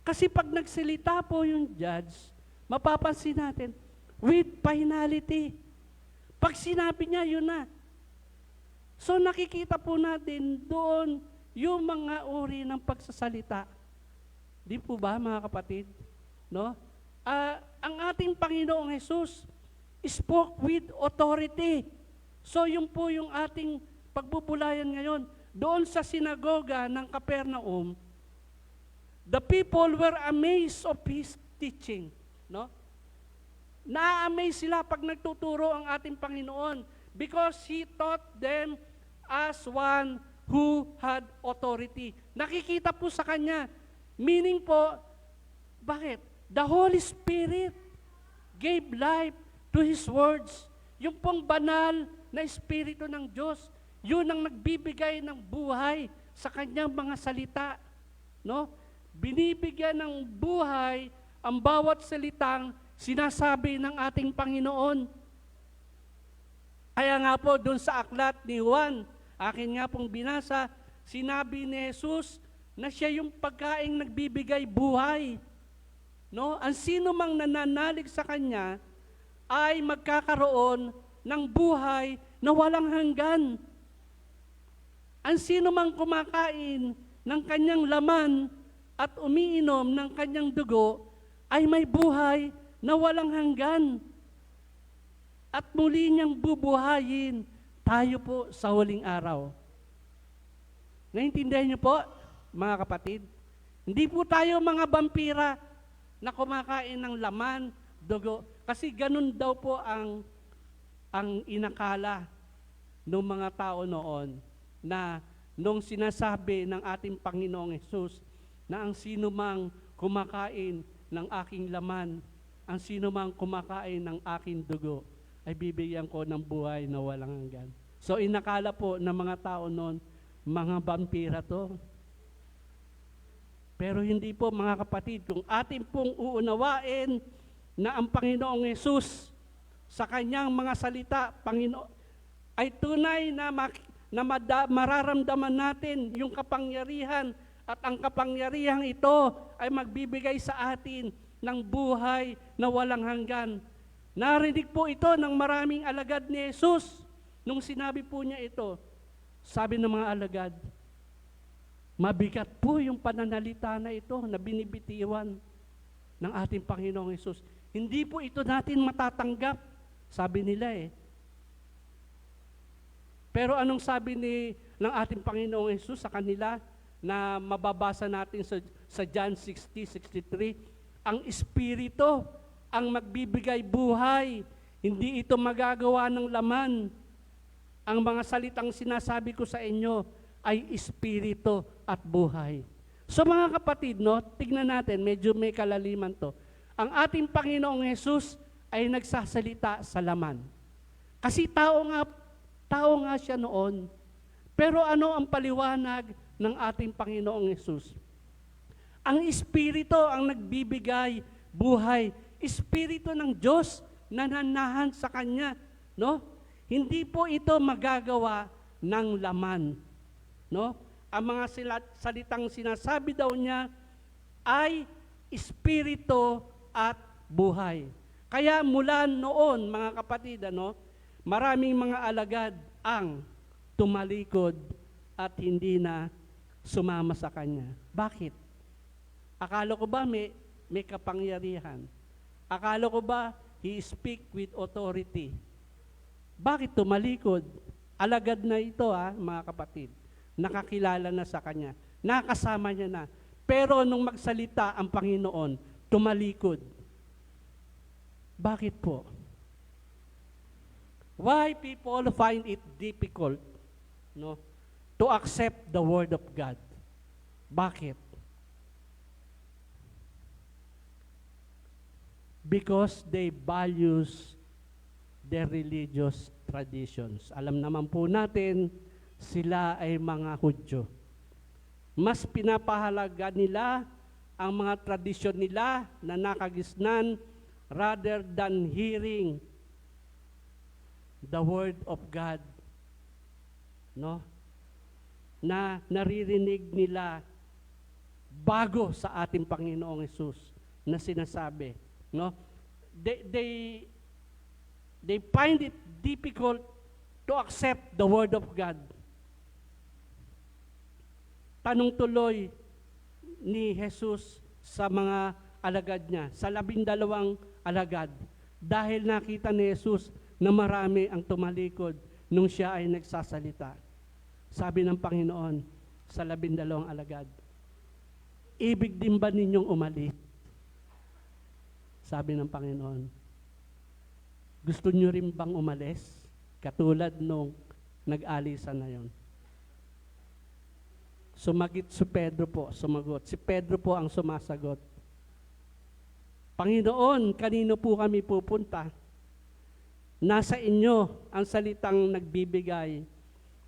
Kasi pag nagsalita po yung judge, mapapansin natin, with finality. Pag sinabi niya, yun na. So nakikita po natin doon yung mga uri ng pagsasalita. Di po ba, mga kapatid? No? Ang ating Panginoong Jesus spoke with authority. So yun po yung ating pagbubulayan ngayon. Doon sa sinagoga ng Capernaum, the people were amazed of His teaching. No? Na-amaze sila pag nagtuturo ang ating Panginoon because He taught them as one who had authority. Nakikita po sa Kanya. Meaning po, bakit? The Holy Spirit gave life to His words. Yung pong banal na Espiritu ng Diyos, yun ang nagbibigay ng buhay sa Kanyang mga salita. No? Binibigyan ng buhay ang bawat salitang sinasabi ng ating Panginoon. Kaya nga po, doon sa aklat ni Juan, akin nga pong binasa, sinabi ni Jesus na siya yung pagkaing nagbibigay buhay. No? Ang sino mang nananalig sa Kanya ay magkakaroon ng buhay na walang hanggan. Ang sino mang kumakain ng Kanyang laman at umiinom ng Kanyang dugo ay may buhay na walang hanggan. At muli niyang bubuhayin tayo po sa huling araw. Naintindihan niyo po, mga kapatid? Hindi po tayo mga vampira na kumakain ng laman, dugo. Kasi ganun daw po ang inakala ng mga tao noon na nung sinasabi ng ating Panginoong Hesus na ang sino mang kumakain ng aking laman, ang sino mang kumakain ng aking dugo, ay bibigyan ko ng buhay na walang hanggan. So inakala po ng mga tao noon, mga vampira to. Pero hindi po, mga kapatid, kung atin pong uunawain na ang Panginoong Hesus sa Kanyang mga salita, ay tunay na mararamdaman natin yung kapangyarihan at ang kapangyarihan ito ay magbibigay sa atin ng buhay na walang hanggan. Narinig po ito ng maraming alagad ni Jesus nung sinabi po niya ito. Sabi ng mga alagad, mabigat po yung pananalita na ito na binibitiwan ng ating Panginoong Hesus. Hindi po ito natin matatanggap, sabi nila eh. Pero anong sabi ng ating Panginoong Hesus sa kanila na mababasa natin sa John 60:63? Ang Espiritu ang magbibigay buhay, hindi ito magagawa ng laman. Ang mga salitang sinasabi ko sa inyo ay Espiritu at buhay. So mga kapatid, no, tignan natin, medyo may kalaliman to. Ang ating Panginoong Hesus ay nagsasalita sa laman. Kasi tao nga siya noon. Pero ano ang paliwanag ng ating Panginoong Hesus? Ang Espiritu ang nagbibigay buhay. Espiritu ng Diyos na nanahan sa Kanya. No? Hindi po ito magagawa ng laman. No? Ang mga salitang sinasabi daw niya ay Espiritu at buhay. Kaya mula noon, mga kapatid, maraming mga alagad ang tumalikod at hindi na sumama sa kanya. Bakit? Akala ko ba may kapangyarihan? Akala ko ba he speak with authority? Bakit tumalikod? Alagad na ito mga kapatid. Nakakilala na sa kanya. Nakasama niya na. Pero nung magsalita ang Panginoon, tumalikod. Bakit po? Why people find it difficult, no, to accept the word of God? Bakit? Because they values their religious traditions. Alam naman po natin, sila ay mga Hudyo. Mas pinapahalaga nila ang mga tradisyon nila na nakagisnan rather than hearing the word of God. No? Na naririnig nila bago sa ating Panginoong Hesus na sinasabi, no? They find it difficult to accept the word of God. Tanong tuloy ni Jesus sa mga alagad niya, sa 12 alagad, dahil nakita ni Jesus na marami ang tumalikod nung siya ay nagsasalita. Sabi ng Panginoon sa 12 alagad, ibig din ba ninyong umalis? Sabi ng Panginoon, gusto nyo rin bang umalis? Katulad nung nag-alisan na yon. Sumagot. Si Pedro po ang sumasagot. Panginoon, kanino po kami pupunta? Nasa inyo ang salitang nagbibigay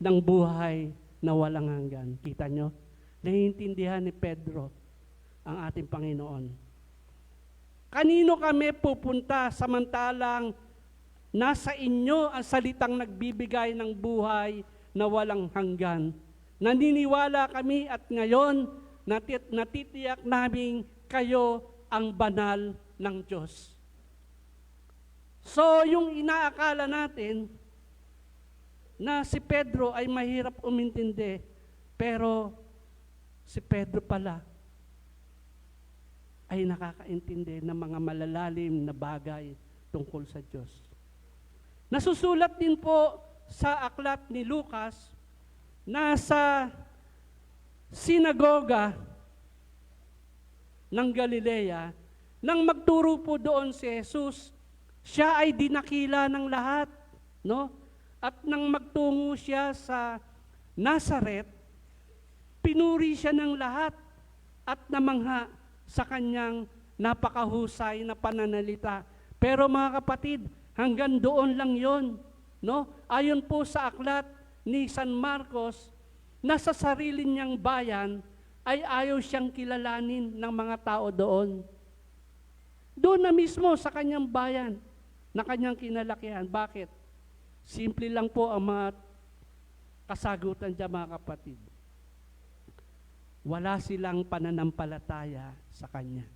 ng buhay na walang hanggan. Kita nyo? Naiintindihan ni Pedro ang ating Panginoon. Kanino kami pupunta samantalang nasa inyo ang salitang nagbibigay ng buhay na walang hanggan? Naniniwala kami at ngayon natitiyak namin kayo ang banal ng Diyos. So, yung inaakala natin na si Pedro ay mahirap umintindi, pero si Pedro pala ay nakakaintindi ng mga malalalim na bagay tungkol sa Diyos. Nasusulat din po sa aklat ni Lucas na sa sinagoga ng Galilea, nang magturo po doon si Jesus, siya ay dinakila ng lahat, no? At nang magtungo siya sa Nazaret, pinuri siya ng lahat at namangha sa kanyang napakahusay na pananalita. Pero mga kapatid, hanggang doon lang yon, no? Ayon po sa aklat ni San Marcos, na sa sarili niyang bayan ay ayaw siyang kilalanin ng mga tao doon. Doon na mismo sa kanyang bayan na kanyang kinalakihan. Bakit? Simple lang po ang mga kasagutan dyan, mga kapatid. Wala silang pananampalataya sa kanya.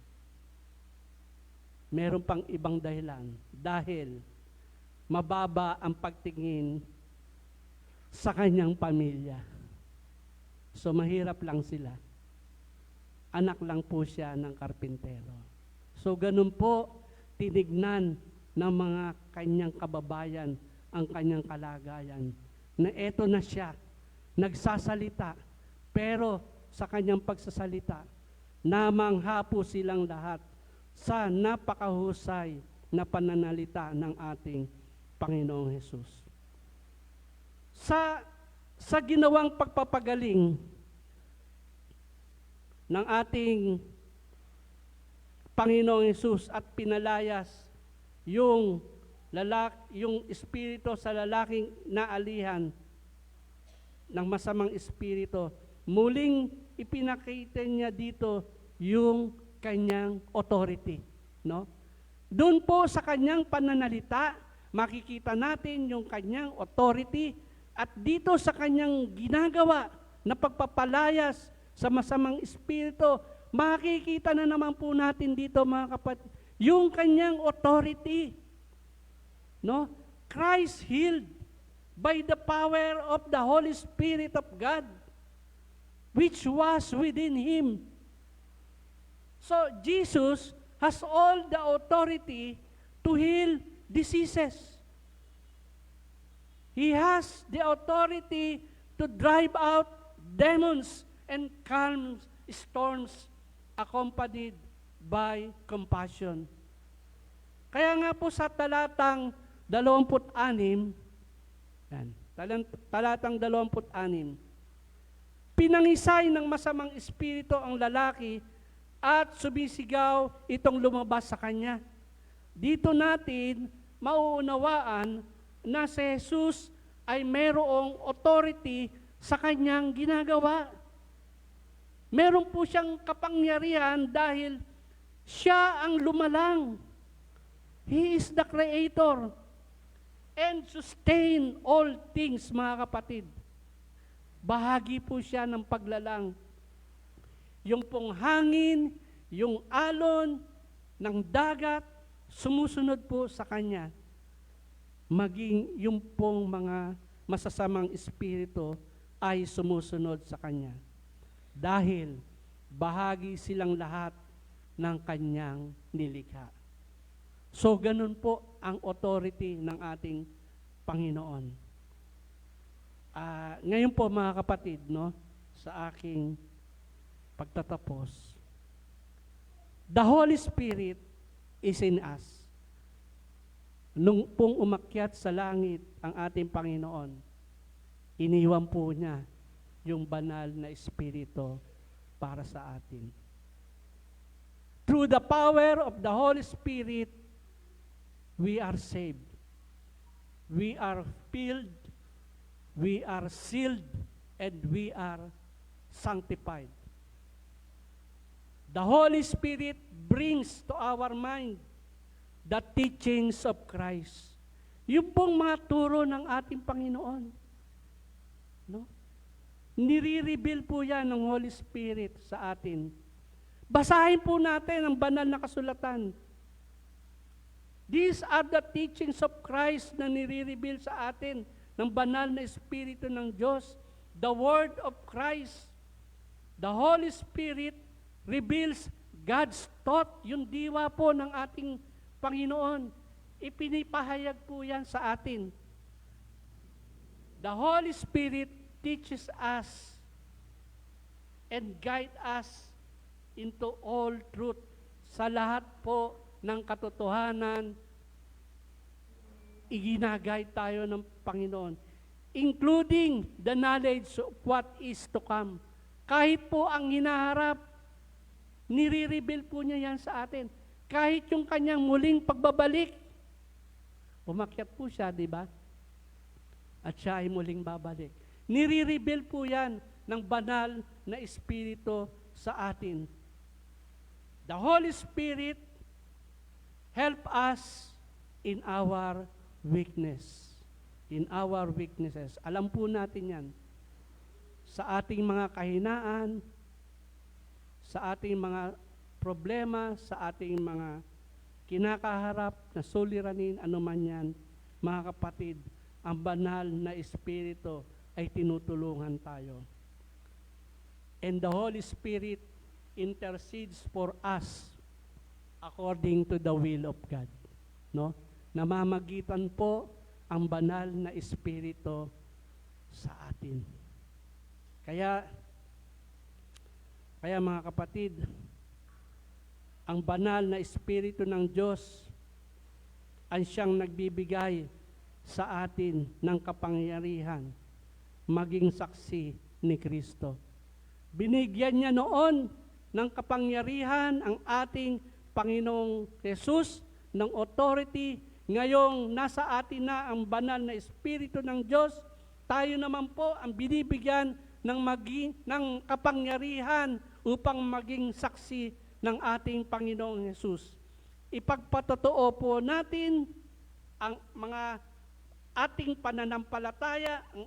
Meron pang ibang dahilan. Dahil mababa ang pagtingin sa kanyang pamilya. So mahirap lang sila. Anak lang po siya ng karpintero. So ganun po, tinignan ng mga kanyang kababayan ang kanyang kalagayan. Na eto na siya, nagsasalita, pero sa kanyang pagsasalita, namangha po silang lahat sa napakahusay na pananalita ng ating Panginoong Hesus. Sa ginawang pagpapagaling ng ating Panginoong Hesus at pinalayas yung espiritu sa lalaking naalihan ng masamang espiritu, muling ipinakita niya dito yung kanyang authority, no? Doon po sa kanyang pananalita, makikita natin yung kanyang authority. At dito sa kanyang ginagawa na pagpapalayas sa masamang espiritu, makikita na naman po natin dito, mga kapatid, yung kanyang authority. No? Christ healed by the power of the Holy Spirit of God. which was within him. So Jesus has all the authority to heal diseases. He has the authority to drive out demons and calm storms accompanied by compassion. Kaya nga po sa talatang 26, talatang 26, pinangisay ng masamang espiritu ang lalaki at sumisigaw itong lumabas sa kanya. Dito natin mauunawaan na si Jesus ay mayroong authority sa kanyang ginagawa. Meron po siyang kapangyarihan dahil siya ang lumalang. He is the creator and sustain all things, mga kapatid. Bahagi po siya ng paglalang. Yung pong hangin, yung alon ng dagat, sumusunod po sa kanya. Maging yung pong mga masasamang espiritu ay sumusunod sa kanya. Dahil bahagi silang lahat ng kanyang nilikha. So ganun po ang authority ng ating Panginoon. Ngayon po mga kapatid, no, sa aking pagtatapos, the Holy Spirit is in us. Nung pong umakyat sa langit ang ating Panginoon, iniwan po niya yung banal na Espiritu para sa atin. Through the power of the Holy Spirit, we are saved. We are filled, we are sealed, and we are sanctified. The Holy Spirit brings to our mind the teachings of Christ. Yung pong mga turo ng ating Panginoon. No? Nire-reveal po yan ng Holy Spirit sa atin. Basahin po natin ang banal na kasulatan. These are the teachings of Christ na nire-reveal sa atin ng banal na Espiritu ng Diyos. The Word of Christ. The Holy Spirit reveals God's thought, yung diwa po ng ating Panginoon. Ipinipahayag po yan sa atin. The Holy Spirit teaches us and guide us into all truth. Sa lahat po ng katotohanan, iginagay tayo ng Panginoon, including the knowledge of what is to come. Kahit po ang hinaharap, nire-reveal po niya yan sa atin. Kahit yung kanyang muling pagbabalik, umakyat po siya, di ba? At siya ay muling babalik. Nire-reveal po yan ng banal na Espiritu sa atin. The Holy Spirit help us in our weakness. In our weaknesses. Alam po natin yan. Sa ating mga kahinaan, sa ating mga problema, sa ating mga kinakaharap na suliranin, anuman yan, mga kapatid, ang banal na Espiritu ay tinutulungan tayo. And the Holy Spirit intercedes for us according to the will of God. No? Namamagitan po ang banal na Espiritu sa atin. Kaya mga kapatid, ang banal na Espiritu ng Diyos ang siyang nagbibigay sa atin ng kapangyarihan maging saksi ni Kristo. Binigyan niya noon ng kapangyarihan ang ating Panginoong Jesus ng authority. Ngayong nasa atin na ang banal na Espiritu ng Diyos, tayo naman po ang binibigyan ng kapangyarihan upang maging saksi ng ating Panginoong Jesus. Ipagpatotoo po natin ang mga ating pananampalataya, ang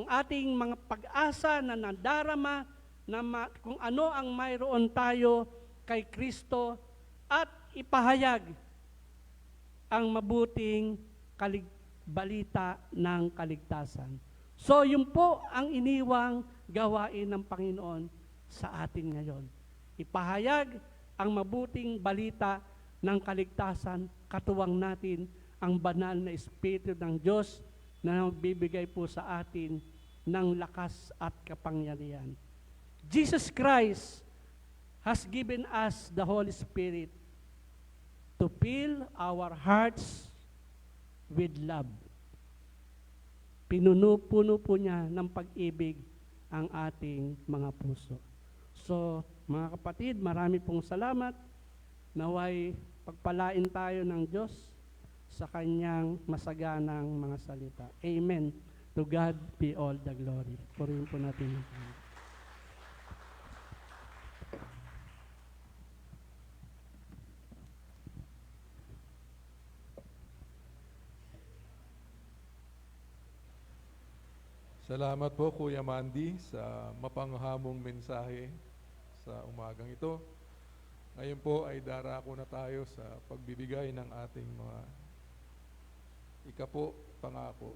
ating mga pag-asa na nadarama kung ano ang mayroon tayo kay Kristo at ipahayag ang mabuting balita ng kaligtasan. So yun po ang iniwang gawain ng Panginoon sa atin ngayon. Ipahayag ang mabuting balita ng kaligtasan, katuwang natin ang banal na Espiritu ng Diyos na magbibigay po sa atin ng lakas at kapangyarihan. Jesus Christ has given us the Holy Spirit to fill our hearts with love. Pinuno-puno po niya ng pag-ibig ang ating mga puso. So, mga kapatid, marami pong salamat. Naway pagpalain tayo ng Diyos sa kanyang masaganang mga salita. Amen. To God be all the glory. Purihin po natin ang Panginoon. Salamat po Kuya Mandy sa mapanghamong mensahe sa umagang ito. Ngayon po ay darako na tayo sa pagbibigay ng ating mga ikapo, pangako.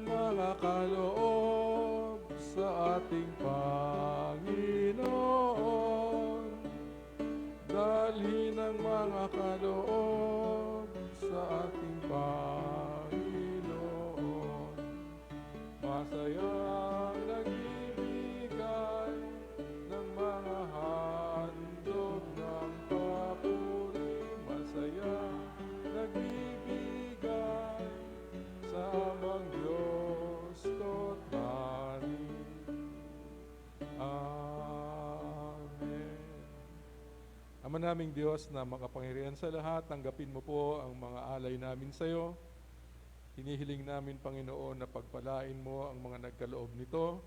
Mga kaloob sa ating Panginoon, dalhin ang mga kaloob sa ating Panginoon. Masayang nagbibigay ng mga handog ng papuri, masayang nagbibigay sa amang Diyos ko't hari. Amen. Ama naming Diyos na makapangyarihan sa lahat, tanggapin mo po ang mga alay namin sa iyo. Hinihiling namin, Panginoon, na pagpalain mo ang mga nagkaloob nito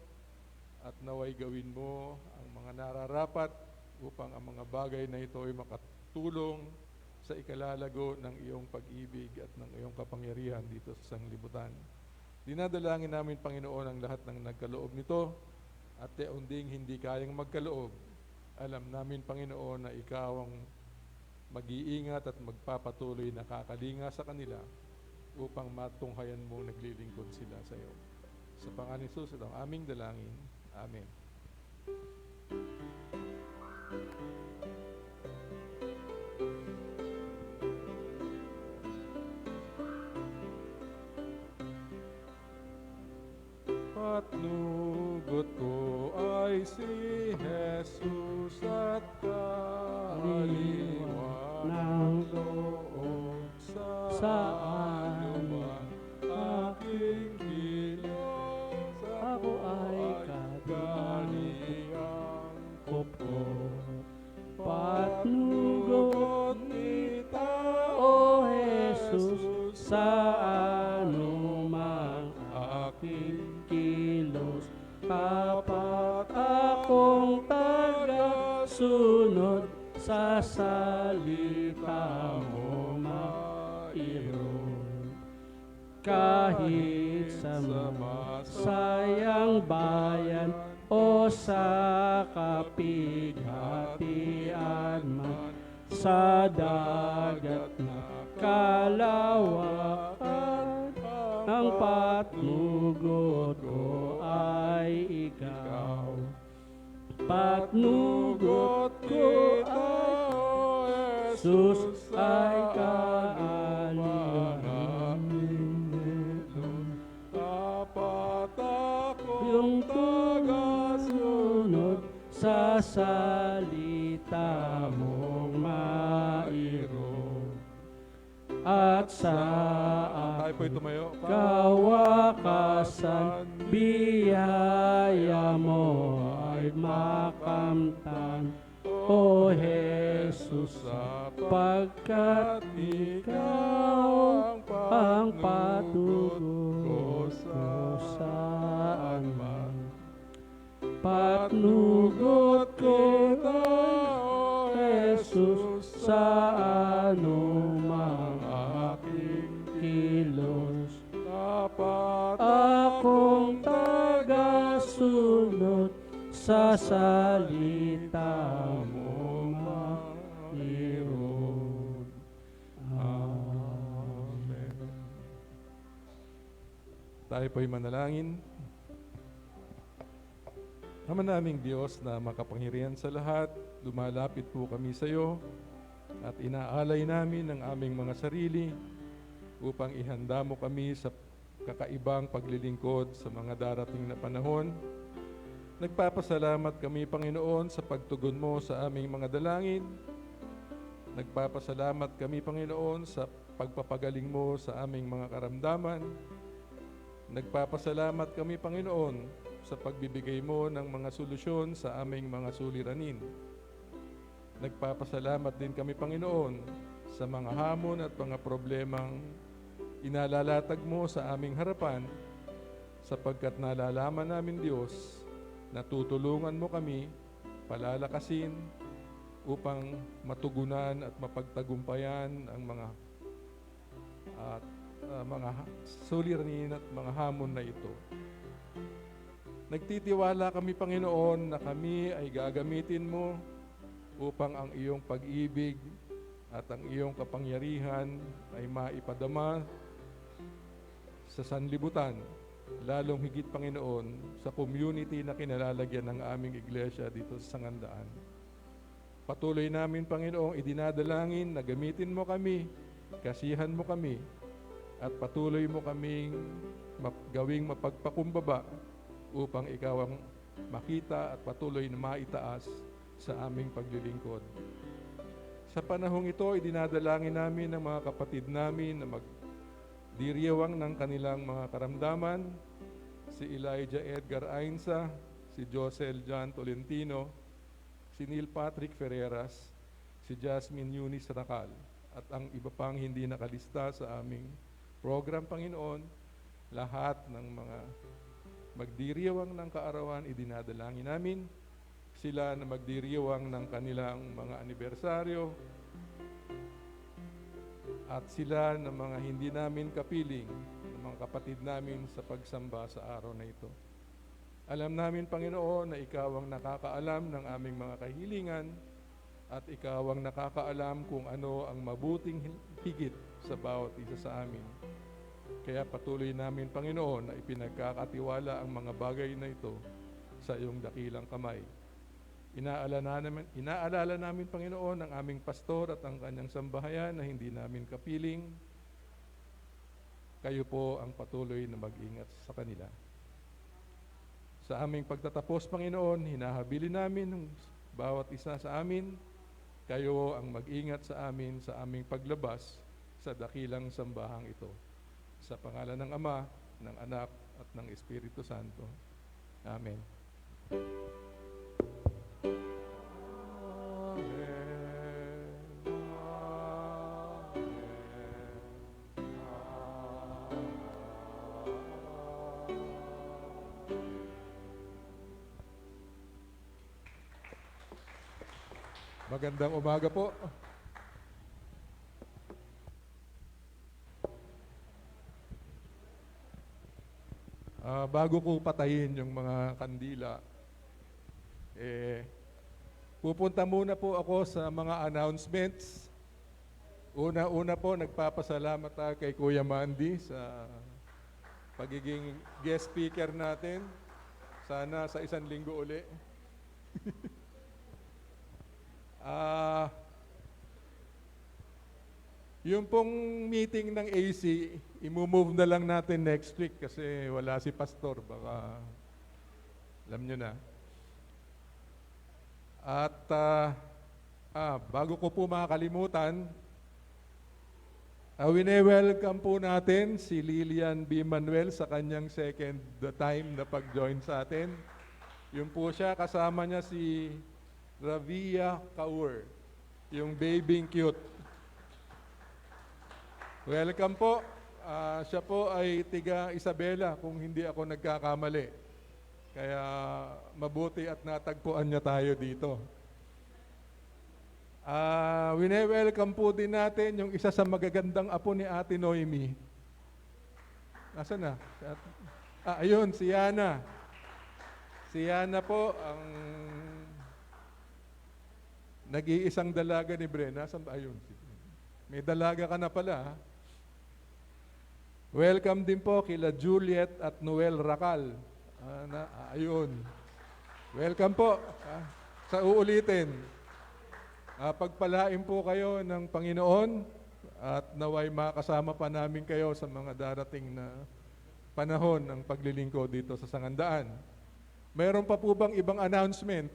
at naway gawin mo ang mga nararapat upang ang mga bagay na ito ay makatulong sa ikalalago ng iyong pag-ibig at ng iyong kapangyarihan dito sa sanglibutan. Dinadalangin namin, Panginoon, ang lahat ng nagkaloob nito at unding hindi kayang magkaloob. Alam namin, Panginoon, na ikaw ang mag-iingat at magpapatuloy na kakalinga sa kanila upang matunghayan mo naglilingkod sila sa iyo. Sa pangalan ni Jesus, ito ang aming dalangin. Amen. Patnugot ko ay si Jesus at kaliwa ng loob sa anuman aking kilos. Ako ay kaganiyang kupo. Patnugot ni Tao Jesus sa anumang aking kilos, kapat akong taga-sunod sa salita mo mairon. Kahit sa masayang bayan o sa kapighatian man, sa dagat na kalawak ang patnugot ko ay ikaw. Patnugot ko ay Jesus ay kaaliwan. Tapat ako Yung tagasunod sa salita mong mairon. At sa Tayo po'y tumayo. kawakasan, biyaya mo ay makamtan, O Jesus, pagkat ikaw ang patugot ko saan man. Patnugot ko ito, Jesus, sa anumang aking kilos. Akong tagasunod sa salita mo mairon. Amen. Tayo po'y manalangin. Ama naming Diyos na makapangyarihan sa lahat, lumalapit po kami sa iyo at inaalay namin ang aming mga sarili upang ihanda mo kami sa kakaibang paglilingkod sa mga darating na panahon. Nagpapasalamat kami, Panginoon, sa pagtugon mo sa aming mga dalangin. Nagpapasalamat kami, Panginoon, sa pagpapagaling mo sa aming mga karamdaman. Nagpapasalamat kami, Panginoon, sa pagbibigay mo ng mga solusyon sa aming mga suliranin. Nagpapasalamat din kami, Panginoon, sa mga hamon at mga problemang inalalatag mo sa aming harapan, sapagkat nalalaman namin, Diyos, na tutulungan mo kami, palalakasin, upang matugunan at mapagtagumpayan ang mga suliranin at mga hamon na ito. Nagtitiwala kami, Panginoon, na kami ay gagamitin mo upang ang iyong pag-ibig at ang iyong kapangyarihan ay maipadama sa sanlibutan, lalong higit, Panginoon, sa community na kinalalagyan ng aming iglesia dito sa Sangandaan. Patuloy namin, Panginoon, idinadalangin na gamitin mo kami, kasihan mo kami, at patuloy mo kaming gawing mapagpakumbaba upang ikaw ang makita at patuloy na maitaas sa aming paglilingkod. Sa panahong ito, idinadalangin namin ang mga kapatid namin na magdiriwang ng kanilang mga karamdaman, si Elijah Edgar Ainsa, si Josel John Tolentino, si Neil Patrick Ferreras, si Jasmine Eunice Racal, at ang iba pang hindi nakalista sa aming program, Panginoon. Lahat ng mga magdiriwang ng kaarawan, idinadalangin namin. Sila na magdiriwang ng kanilang mga anibersaryo, at sila na mga hindi namin kapiling, ng mga kapatid namin sa pagsamba sa araw na ito. Alam namin, Panginoon, na ikaw ang nakakaalam ng aming mga kahilingan at ikaw ang nakakaalam kung ano ang mabuting higit sa bawat isa sa amin. Kaya patuloy namin, Panginoon, na ipinagkakatiwala ang mga bagay na ito sa iyong dakilang kamay. Inaalala namin, Panginoon, ang aming pastor at ang kanyang sambahayan na hindi namin kapiling. Kayo po ang patuloy na mag-ingat sa kanila. Sa aming pagtatapos, Panginoon, hinahabilin namin ng bawat isa sa amin. Kayo ang mag-ingat sa amin sa aming paglabas sa dakilang sambahang ito. Sa pangalan ng Ama, ng Anak, at ng Espiritu Santo. Amen. Magandang umaga po. Bago ko patayin yung mga kandila, pupunta muna po ako sa mga announcements. Una-una po, nagpapasalamat kay Kuya Mandy sa pagiging guest speaker natin. Sana sa 1 linggo uli. Yung pong meeting ng AC, i-move na lang natin next week kasi wala si Pastor. Baka alam nyo na. At bago ko po makakalimutan, wine-welcome po natin si Lilian B. Manuel sa kanyang second time na pag-join sa atin. Yun po siya, kasama niya si Ravia Kaur, yung babying cute. Welcome po. Siya po ay tiga Isabela kung hindi ako nagkakamali. Kaya mabuti at natagpuan niya tayo dito. Wine-welcome po din natin yung isa sa magagandang apo ni Ate Noemi. Nasaan na? Ayun, si Yana. Si Yana po ang nag-iisang dalaga ni Bren. Nasaan ba? Ayun. May dalaga ka na pala, ha? Welcome din po kila Juliet at Noel Racal. Ayun. Welcome po. Sa uulitin. Pagpalain po kayo ng Panginoon at naway makasama pa namin kayo sa mga darating na panahon ng paglilingkod dito sa Sangandaan. Mayroon pa po bang ibang announcement?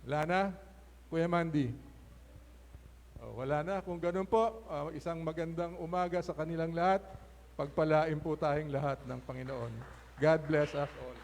Wala na? Kuya Mandy? Wala na. Kung ganun po, isang magandang umaga sa kanilang lahat. Pagpalain po tayong lahat ng Panginoon. God bless us all.